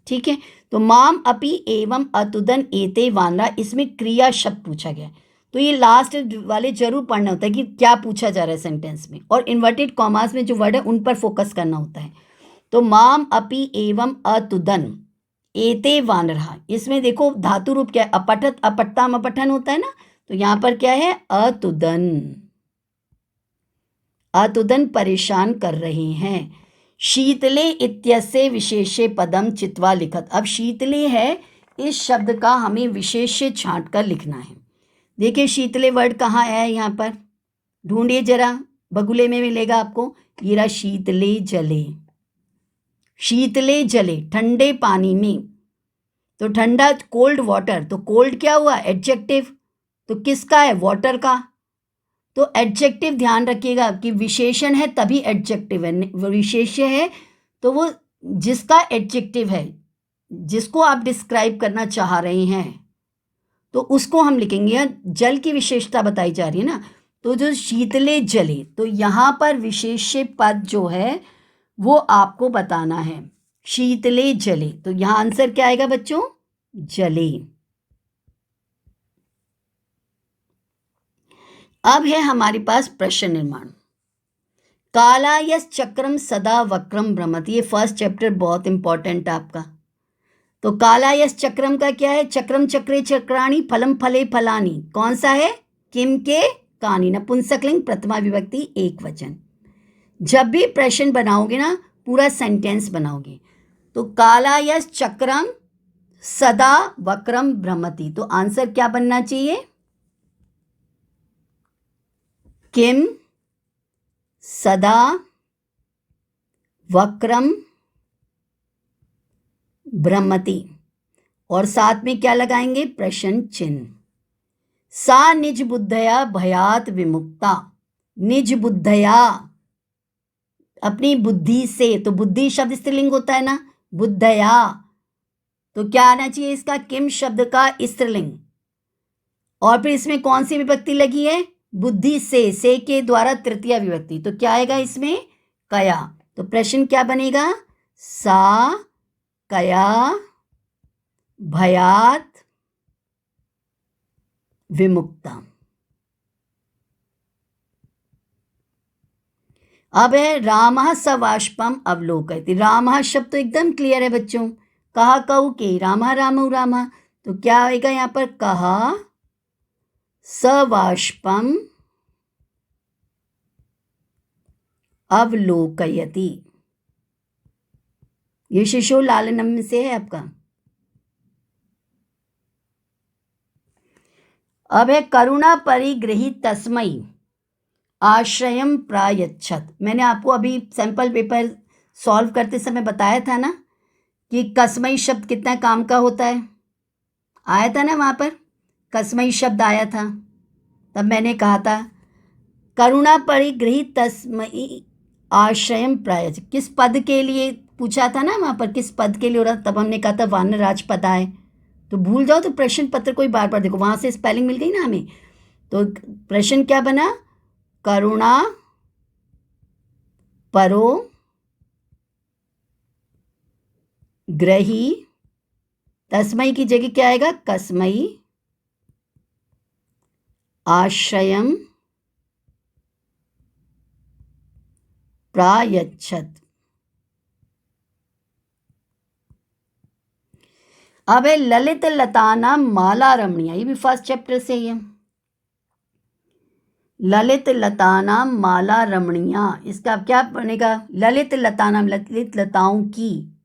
Speaker 1: ठीक है, तो माम अपि एवं अतुदन एते वानरा, इसमें क्रिया शब्द पूछा गया है, तो ये लास्ट वाले जरूर पढ़ना होता है कि क्या पूछा जा रहा है सेंटेंस में, और इन्वर्टेड कॉमास में जो वर्ड है उन पर फोकस करना होता है। तो माम अपि एवं अतुदन एते वानरहा, इसमें देखो धातु रूप क्या है, अपठत अपठताम अपठन होता है ना, तो यहां पर क्या है, अतुदन, अतुदन परेशान कर रहे हैं। शीतले इत्यस्य विशेष्य पदम चित्वा लिखत, अब शीतले है इस शब्द का हमें विशेष्य छांट कर लिखना है। देखिए शीतले वर्ड कहाँ है यहाँ पर, ढूंढिए जरा, बगुले में मिलेगा आपको, ये रहा शीतले जले, शीतले जले ठंडे पानी में, तो ठंडा कोल्ड वाटर, तो कोल्ड क्या हुआ, एडजेक्टिव, तो किसका है, वाटर का, तो एडजेक्टिव ध्यान रखिएगा कि विशेषण है तभी एडजेक्टिव है, विशेष्य है तो वो जिसका एडजेक्टिव है, जिसको आप डिस्क्राइब करना चाह रहे हैं तो उसको हम लिखेंगे। जल की विशेषता बताई जा रही है ना, तो जो शीतले जले, तो यहां पर विशेष्य पद जो है वो आपको बताना है, शीतले जले, तो यहां आंसर क्या आएगा बच्चों, जले। अब है हमारे पास प्रश्न निर्माण। काला यस चक्रम सदा वक्रम भ्रमति, ये फर्स्ट चैप्टर बहुत इंपॉर्टेंट है आपका। तो काला यस चक्रम का क्या है, चक्रम चक्रे चक्राणी फलम फले फलानी, कौन सा है, किम के कानी, नपुंसकलिंग प्रथमा विभक्ति एक वचन। जब भी प्रश्न बनाओगे ना पूरा सेंटेंस बनाओगे, तो काला यस चक्रम सदा वक्रम भ्रमति, तो आंसर क्या बनना चाहिए, किम सदा वक्रम भ्रमति, और साथ में क्या लगाएंगे, प्रश्न चिन्ह। सा निज बुद्धया भयात विमुक्ता, निज बुद्धया अपनी बुद्धि से, तो बुद्धि शब्द स्त्रीलिंग होता है ना, बुद्धया, तो क्या आना चाहिए इसका, किम शब्द का स्त्रीलिंग, और फिर इसमें कौन सी विभक्ति लगी है, बुद्धि से के द्वारा तृतीय विभक्ति, तो क्या आएगा इसमें, कया, तो प्रश्न क्या बनेगा, सा कया भयात विमुक्ता। अब है रामः स बाष्पम अवलोकयति, रामः शब्द तो एकदम क्लियर है बच्चों, कहा कहू के रामः रामौ रामः, तो क्या आएगा यहां पर, कहा स बाष्पम अवलोकयति, ये शिशु लालनम में से है आपका। अब है करुणा परिगृहित तस्मयी आश्रयम प्रायच्छत, मैंने आपको अभी सैंपल पेपर सॉल्व करते समय बताया था ना कि कसमई शब्द कितना काम का होता है, आया था ना वहां पर, कसमई शब्द आया था, तब मैंने कहा था करुणा परिगृहित तस्मयी आश्रयम प्रायच्छत, किस पद के लिए पूछा था ना वहां पर, किस पद के लिए हो रहा, तब हमने कहा था वानराज पद आए, तो भूल जाओ तो प्रश्न पत्र को ही बार बार देखो, वहां से स्पेलिंग मिल गई ना हमें। तो प्रश्न क्या बना, करुणा परो ग्रही, तस्मई की जगह क्या आएगा, कसमई, आश्रयम प्रायच्छत। अब है ललित लताना माला रमणीय, ये भी फर्स्ट चैप्टर से ही है। ललित लताना माला रमणीया, इसका क्या बनेगा? ललित लतानाम, ललित लताओं की।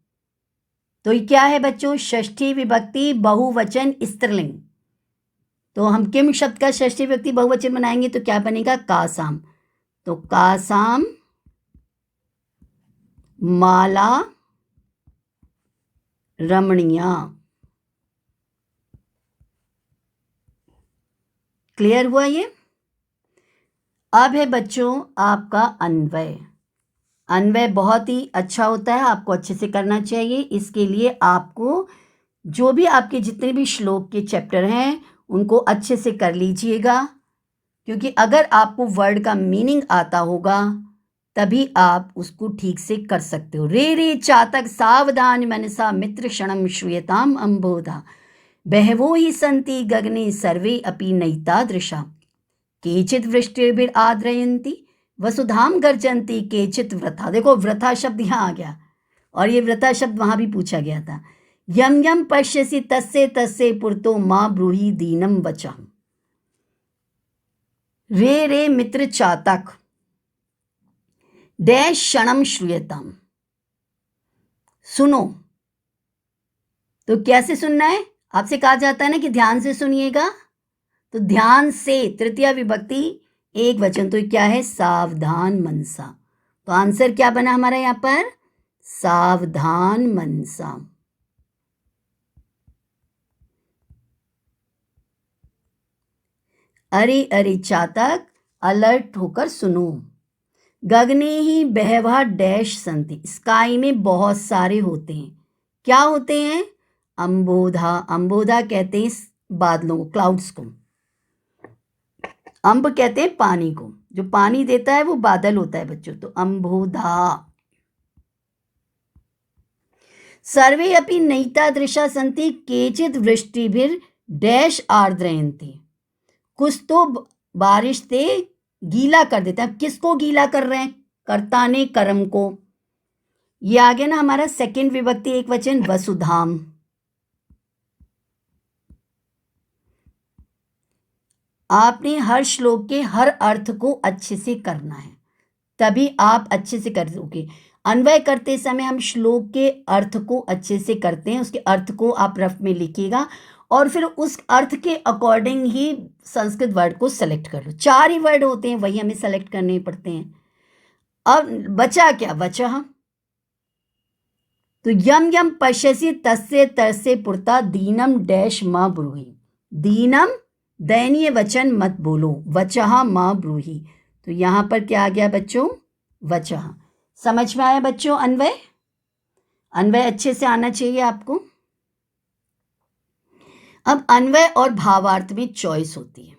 Speaker 1: तो ये क्या है बच्चों? षष्ठी विभक्ति बहुवचन स्त्रीलिंग। तो हम किम शब्द का षष्ठी विभक्ति बहुवचन बनाएंगे तो क्या बनेगा? कासाम। तो कासाम माला रमणीया। क्लियर हुआ ये? अब है बच्चों आपका अन्वय। अन्वय बहुत ही अच्छा होता है, आपको अच्छे से करना चाहिए। इसके लिए आपको जो भी आपके जितने भी श्लोक के चैप्टर हैं उनको अच्छे से कर लीजिएगा, क्योंकि अगर आपको वर्ड का मीनिंग आता होगा तभी आप उसको ठीक से कर सकते हो। रे रे चातक सावधान मनसा मित्र क्षणम श्रूयताम अम्बोधा, बहवो ही सन्ति गगने सर्वे अपि नैतादृशा, केचित् वृष्टिर्भिर आद्रयन्ति वसुधाम गर्जन्ति केचित् वृथा। देखो वृथा शब्द यहाँ आ गया, और ये वृथा शब्द वहां भी पूछा गया था। यम यम पश्यसि तस्से तस्से पुरतो माँ ब्रूहि दीनम वचः। रे रे मित्र चातक डैश क्षणम श्रूयताम, सुनो। तो कैसे सुनना है? आपसे कहा जाता है ना कि ध्यान से सुनिएगा, तो ध्यान से तृतीया विभक्ति एक वचन, तो क्या है? सावधान मनसा। तो आंसर क्या बना हमारा यहां पर? सावधान मनसा। अरे अरे चातक अलर्ट होकर सुनो। गगने ही बहवा डैश संति, स्काई में बहुत सारे होते हैं। क्या होते हैं? अंबोधा। अंबोधा कहते हैं बादलों को, क्लाउड्स को। अंब कहते हैं पानी को, जो पानी देता है वो बादल होता है बच्चों। तो अंबोधा। सर्वे अपि नैतादृशा सन्ति केचित् वृष्टिभिर डैश आर्द्रयन्ति, कुछ तो बारिश से गीला कर देता है। किसको गीला कर रहे हैं? कर्ता ने कर्म को। ये आ गया ना हमारा सेकंड विभक्ति एक वचन वसुधाम। आपने हर श्लोक के हर अर्थ को अच्छे से करना है, तभी आप अच्छे से कर दोगे। अन्वय करते समय हम श्लोक के अर्थ को अच्छे से करते हैं, उसके अर्थ को आप रफ में लिखिएगा और फिर उस अर्थ के अकॉर्डिंग ही संस्कृत वर्ड को सेलेक्ट कर लो। 4 ही वर्ड होते हैं, वही हमें सेलेक्ट करने पड़ते हैं। अब बचा क्या? वचः। तो यम यम पश्यसि तस्य तरसे पुरता दीनम डैश माँ ब्रूहि। दीनम दयनीय वचन मत बोलो, वचः माँ ब्रूहि। तो यहां पर क्या आ गया बच्चों? वचः। समझ में आया बच्चों? अन्वय, अन्वय अच्छे से आना चाहिए आपको। अब अन्वय और भावार्थ में चॉइस होती है,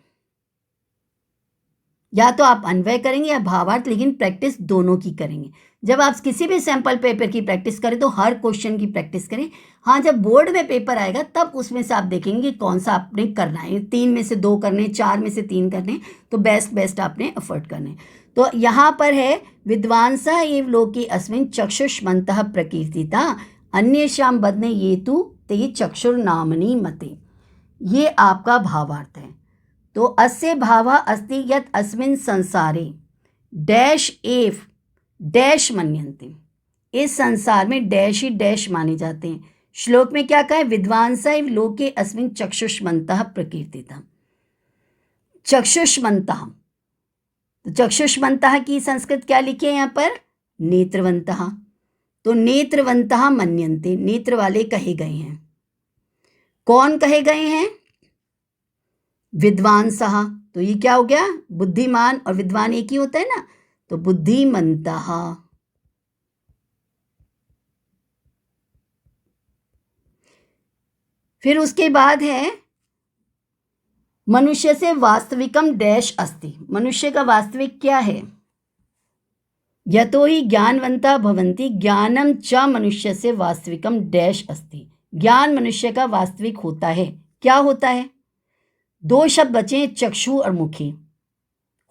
Speaker 1: या तो आप अन्वय करेंगे या भावार्थ, लेकिन प्रैक्टिस दोनों की करेंगे। जब आप किसी भी सैंपल पेपर की प्रैक्टिस करें तो हर क्वेश्चन की प्रैक्टिस करें। हाँ, जब बोर्ड में पेपर आएगा तब उसमें से आप देखेंगे कौन सा आपने करना है। 3 में से 2 करने, 4 में से 3 करने, तो बेस्ट आपने एफर्ट करने। तो यहाँ पर है विद्वांसः एव लोके अस्मिन् चक्षुष्मन्तः प्रकीर्तिता अन्येषां बध्ने ये तु ते चक्षुर्नामनि मते। ये आपका भावार्थ है। तो अस्य भावः अस्ति यत् अस्मिन् संसारे डैश एव डैश मन्यन्ते। इस संसार में डैश ही डैश माने जाते हैं। श्लोक में क्या कहा है? विद्वांसः एव लोके अस्मिन् चक्षुष्मन्तः प्रकीर्तिता। चक्षुष्मन्तः, तो चक्षुष्मन्तः की संस्कृत क्या लिखी है यहाँ पर? नेत्रवन्तः। तो नेत्रवन्तः मन्यन्ते, नेत्र वाले कहे गए हैं। कौन कहे गए हैं? विद्वांसः। तो ये क्या हो गया? बुद्धिमान और विद्वान एक ही होता है ना, तो बुद्धिमन्तः। फिर उसके बाद है मनुष्य से वास्तविकम डैश अस्ति। मनुष्य का वास्तविक क्या है? यतो ही ज्ञानवंता भवन्ति ज्ञानम च मनुष्य से वास्तविकम डैश अस्ति। ज्ञान मनुष्य का वास्तविक होता है। क्या होता है? 2 शब्द बचे, चक्षु और मुखी।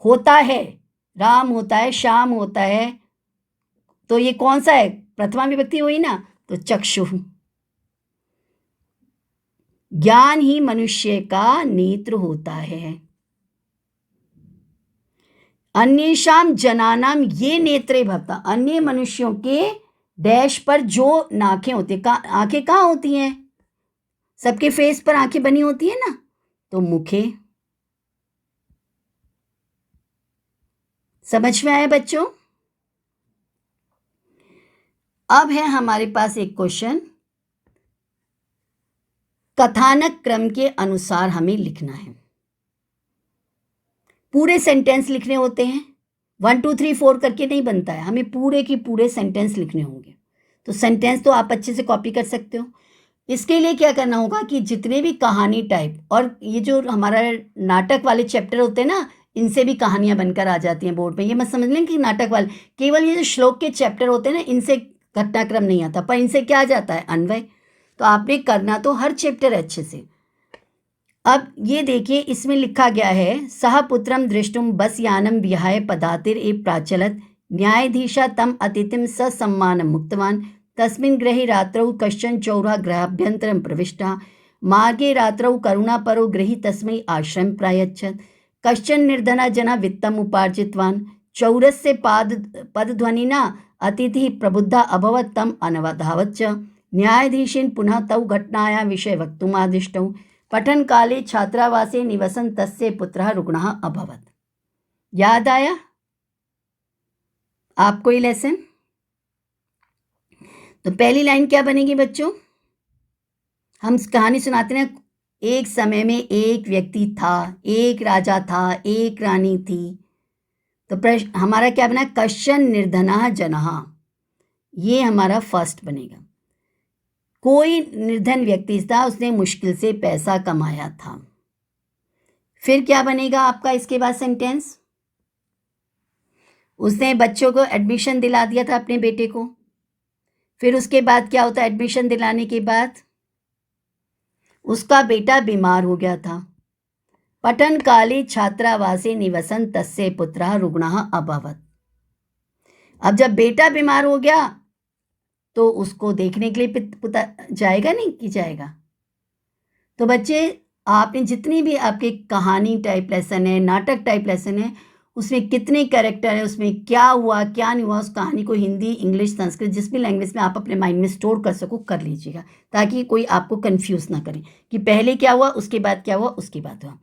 Speaker 1: होता है, राम होता है, श्याम होता है, तो ये कौन सा है? प्रथमा विभक्ति हुई ना, तो चक्षु। ज्ञान ही मनुष्य का नेत्र होता है। अन्येषां जनानां ये नेत्रे भवता, अन्य मनुष्यों के डैश पर जो आंखें होती है, आंखें कहाँ होती हैं? सबके फेस पर आंखें बनी होती है ना, तो मुखे। समझ में आया बच्चों? अब है हमारे पास एक क्वेश्चन, कथानक क्रम के अनुसार हमें लिखना है। पूरे सेंटेंस लिखने होते हैं, 1 2 3 4 करके नहीं बनता है, हमें पूरे के पूरे सेंटेंस लिखने होंगे। तो सेंटेंस तो आप अच्छे से कॉपी कर सकते हो। इसके लिए क्या करना होगा कि जितने भी कहानी टाइप और ये जो हमारा नाटक वाले चैप्टर होते हैं ना, इनसे भी कहानियां बनकर आ जाती हैं बोर्ड पे। ये मत समझ लें कि नाटक वाले, केवल ये जो श्लोक के चैप्टर होते हैं ना, इनसे घटनाक्रम नहीं आता, पर इनसे क्या आ जाता है? अन्वय। तो आपने करना तो हर चैप्टर है अच्छे से। अब ये देखिए, इसमें लिखा गया है, सह पुत्रम दृष्टुम बस यानम विहाय पदातिर ए प्राचलत न्यायाधीशा तम अतिथिम ससम्मानम मुक्तवान तस्मिन् गृहे रात्रौ कश्चन चौरः गृहाभ्यन्तरं प्रविष्टः मार्गे रात्रौ करुणापरो गृही तस्मै आश्रयं प्रायच्छत् कश्चन निर्धनः जनः वित्तम् उपार्जितवान् चौरस्य पदध्वनिना अतिथिः प्रबुद्धः अभवत् तम् अनवधावत् च न्यायाधीशेन पुनः तौ घटनायाः विषये वक्तुम् आदिष्टौ पठन काले छात्रावासे निवसन तस्य पुत्रः रुग्णः अभवत्। याद आया आपको ये लेसन? तो पहली लाइन क्या बनेगी बच्चों? हम कहानी सुनाते हैं, एक समय में एक व्यक्ति था, एक राजा था, एक रानी थी। तो प्रश्न हमारा क्या बना? कश्चन निर्धनः जनः, ये हमारा फर्स्ट बनेगा। कोई निर्धन व्यक्ति था, उसने मुश्किल से पैसा कमाया था। फिर क्या बनेगा आपका इसके बाद सेंटेंस? उसने बच्चों को एडमिशन दिला दिया था, अपने बेटे को। फिर उसके बाद क्या होता है? एडमिशन दिलाने के बाद उसका बेटा बीमार हो गया था। पठन काले छात्रावासे निवसन तस्य पुत्रः रुग्णः अभवत्। अब जब बेटा बीमार हो गया तो उसको देखने के लिए पिता जाएगा नहीं कि जाएगा? तो बच्चे, आपने जितनी भी आपके कहानी टाइप लेसन है, नाटक टाइप लेसन है, उसमें कितने कैरेक्टर है, उसमें क्या हुआ क्या नहीं हुआ, उस कहानी को हिंदी, इंग्लिश, संस्कृत, जिस भी लैंग्वेज में आप अपने माइंड में स्टोर कर सको कर लीजिएगा, ताकि कोई आपको कंफ्यूज ना करे कि पहले क्या हुआ, उसके बाद क्या हुआ, उसके बाद हुआ।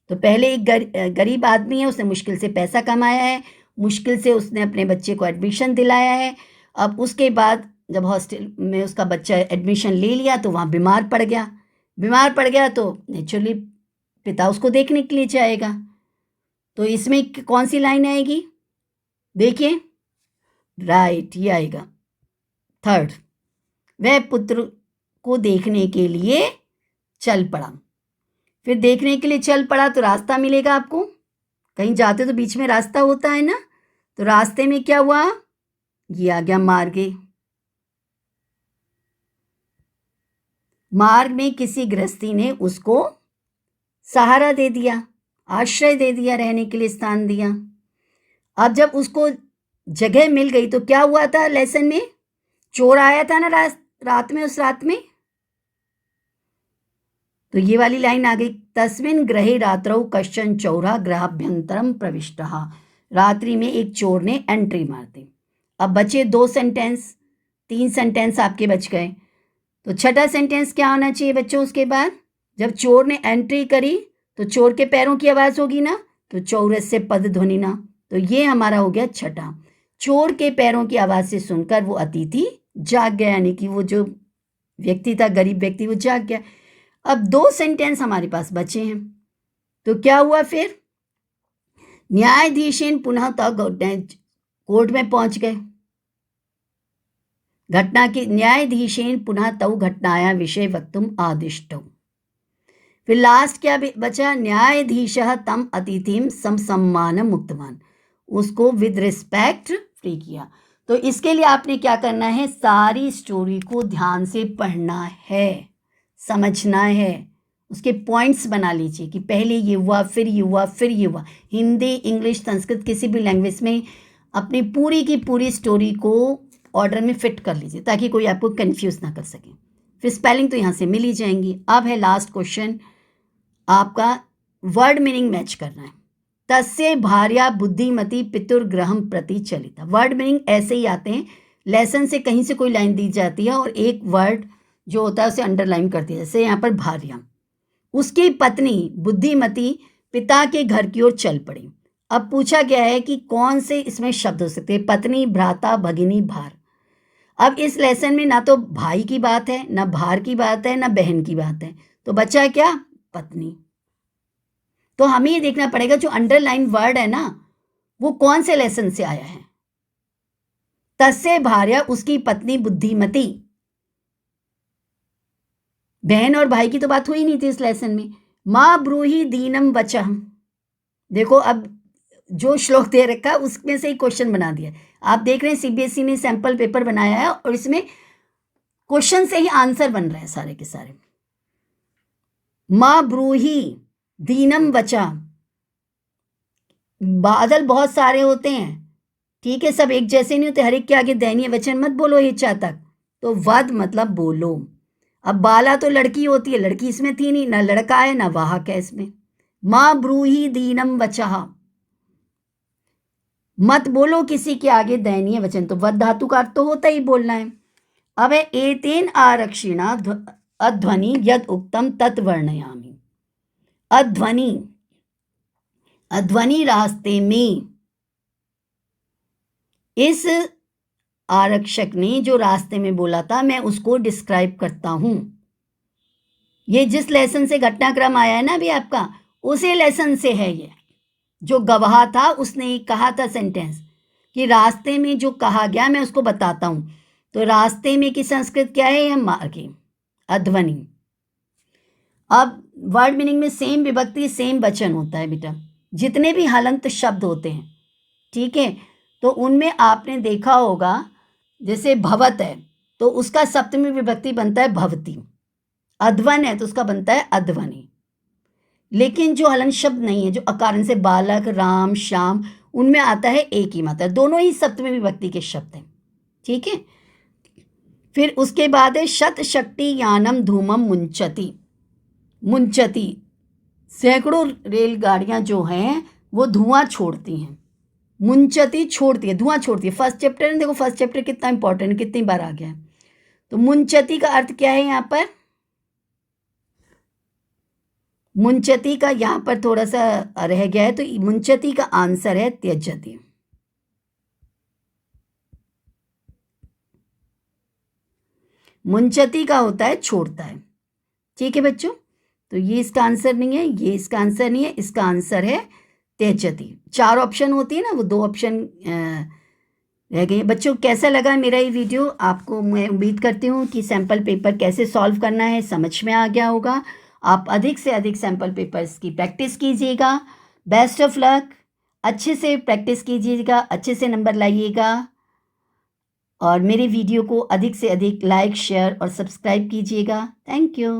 Speaker 1: तो पहले एक गरीब आदमी है, उसने मुश्किल से पैसा कमाया है, मुश्किल से उसने अपने बच्चे को एडमिशन दिलाया है। अब उसके बाद जब हॉस्टल में उसका बच्चा एडमिशन ले लिया तो वहाँ बीमार पड़ गया तो नेचुरली पिता उसको देखने के लिए जाएगा। तो इसमें कौन सी लाइन आएगी? देखिए, राइट, ये आएगा थर्ड। वह पुत्र को देखने के लिए चल पड़ा। फिर देखने के लिए चल पड़ा तो रास्ता मिलेगा आपको, कहीं जाते तो बीच में रास्ता होता है ना, तो रास्ते में क्या हुआ? ये आ गया मार्ग में किसी गृहस्थी ने उसको सहारा दे दिया, आश्रय दे दिया, रहने के लिए स्थान दिया। अब जब उसको जगह मिल गई तो क्या हुआ था? लेसन में चोर आया था ना रात में, उस रात में। तो ये वाली लाइन आ गई, तस्मिन् गृहे रात्रौ कश्चन चौरः गृहाभ्यन्तरं प्रविष्टः। रात्रि में एक चोर ने एंट्री मार दी। अब बचे 2 सेंटेंस, 3 सेंटेंस आपके बच गए। तो छठा सेंटेंस क्या होना चाहिए बच्चों? उसके बाद जब चोर ने एंट्री करी तो चोर के पैरों की आवाज़ होगी ना, तो चौरस्य पदध्वनि ना। तो ये हमारा हो गया छठा। चोर के पैरों की आवाज़ से सुनकर वो अतिथि जाग गया, यानी कि वो जो व्यक्ति था, गरीब व्यक्ति, वो जाग गया। अब 2 सेंटेंस हमारे पास बचे हैं। तो क्या हुआ फिर? न्यायाधीशेन पुनः कोर्ट में पहुंच गए। घटना की न्यायाधीशेन पुनः तौ घटनाया विषय वक्तुम आदिष्टौ। फिर लास्ट क्या बचा? न्यायाधीशः तम अतिथिम सम्मानम मुक्तवान, उसको विद रिस्पेक्ट फ्री किया। तो इसके लिए आपने क्या करना है? सारी स्टोरी को ध्यान से पढ़ना है, समझना है, उसके पॉइंट्स बना लीजिए कि पहले ये हुआ, फिर ये हुआ, फिर ये हुआ। हिंदी, इंग्लिश, संस्कृत, किसी भी लैंग्वेज में अपनी पूरी की पूरी स्टोरी को ऑर्डर में फिट कर लीजिए, ताकि कोई आपको कंफ्यूज ना कर सके। फिर स्पेलिंग तो यहाँ से मिल ही जाएंगी। अब है लास्ट क्वेश्चन, आपका वर्ड मीनिंग मैच करना है। तस्य भार्या बुद्धिमती पितुर्ग्रहम प्रति चलिता। वर्ड मीनिंग ऐसे ही आते हैं, लेसन से कहीं से कोई लाइन दी जाती है और एक वर्ड जो होता है उसे अंडरलाइन करती है। जैसे यहाँ पर भार्या, उसकी पत्नी बुद्धिमती पिता के घर की ओर चल पड़ी। अब पूछा गया है कि कौन से इसमें शब्द हो सकते हैं, पत्नी, भ्राता, भगिनी, भार। अब इस लेसन में ना तो भाई की बात है, ना भार की बात है, ना बहन की बात है, तो बचा क्या, पत्नी। तो हमें ये देखना पड़ेगा जो अंडरलाइन वर्ड है ना वो कौन से लेसन से आया है। तस्य भार्या, उसकी पत्नी बुद्धिमती। बहन और भाई की तो बात हुई नहीं थी इस लेसन में। माँ ब्रूहि दीनम वचः। देखो अब जो श्लोक दे रखा है उसमें से ही क्वेश्चन बना दिया। आप देख रहे हैं सीबीएसई ने सैंपल पेपर बनाया है और इसमें क्वेश्चन से ही आंसर बन रहे हैं सारे के सारे। माँ ब्रूहि दीनम वचा। बादल बहुत सारे होते हैं, ठीक है, सब एक जैसे नहीं होते, हर एक के आगे दयनीय वचन मत बोलो हिचा तक। तो वद मतलब बोलो। अब बाला तो लड़की होती है, लड़की इसमें थी नहीं, ना लड़का है ना वाहक है इसमें। माँ ब्रूहि दीनम वचः, मत बोलो किसी के आगे दयनीय वचन। तो वद धातु का अर्थ तो होता ही बोलना है। अब है एतेन आरक्षिणा अध्वनि यद उक्तम तत् वर्णयामि। अध्वनि, अध्वनि रास्ते में, इस आरक्षक ने जो रास्ते में बोला था मैं उसको डिस्क्राइब करता हूं। ये जिस लेसन से घटनाक्रम आया है ना अभी आपका, उसी लेसन से है ये। जो गवाह था उसने कहा था सेंटेंस कि रास्ते में जो कहा गया मैं उसको बताता हूं। तो रास्ते में की संस्कृत क्या है, हम मार्गे, अध्वनि। अब वर्ड मीनिंग में सेम विभक्ति सेम वचन होता है बेटा। जितने भी हलंत शब्द होते हैं, ठीक है, तो उनमें आपने देखा होगा जैसे भवत है तो उसका सप्तमी विभक्ति बनता है भवती। अध्वन है तो उसका बनता है अध्वनि। लेकिन जो हलन शब्द नहीं है, जो अकारण से बालक, राम, श्याम, उनमें आता है एक ही मात्रा, दोनों ही सप्तमी विभक्ति के शब्द हैं, ठीक है। फिर उसके बाद है शत शक्ति यानम धूमम मुंचती। मुंचती, सैकड़ों रेलगाड़ियां जो हैं वो धुआं छोड़ती हैं। मुंचती छोड़ती है, धुआं छोड़ती है। फर्स्ट चैप्टर में देखो, फर्स्ट चैप्टर कितना इंपॉर्टेंट, कितनी बार आ गया है। तो मुंचती का अर्थ क्या है यहाँ पर, मुंचती का यहाँ पर थोड़ा सा रह गया है, तो मुंचती का आंसर है त्यजति। मुंचती का होता है छोड़ता है, ठीक है बच्चों। तो ये इसका आंसर नहीं है, ये इसका आंसर नहीं है, इसका आंसर है त्यजति। 4 ऑप्शन होती है ना, वो 2 ऑप्शन रह गए। बच्चों कैसा लगा मेरा ये वीडियो आपको? मैं उम्मीद करती हूँ कि सैम्पल पेपर कैसे सॉल्व करना है समझ में आ गया होगा। आप अधिक से अधिक सैम्पल पेपर्स की प्रैक्टिस कीजिएगा। बेस्ट ऑफ लक, अच्छे से प्रैक्टिस कीजिएगा, अच्छे से नंबर लाइएगा और मेरे वीडियो को अधिक से अधिक लाइक, शेयर और सब्सक्राइब कीजिएगा। Thank you.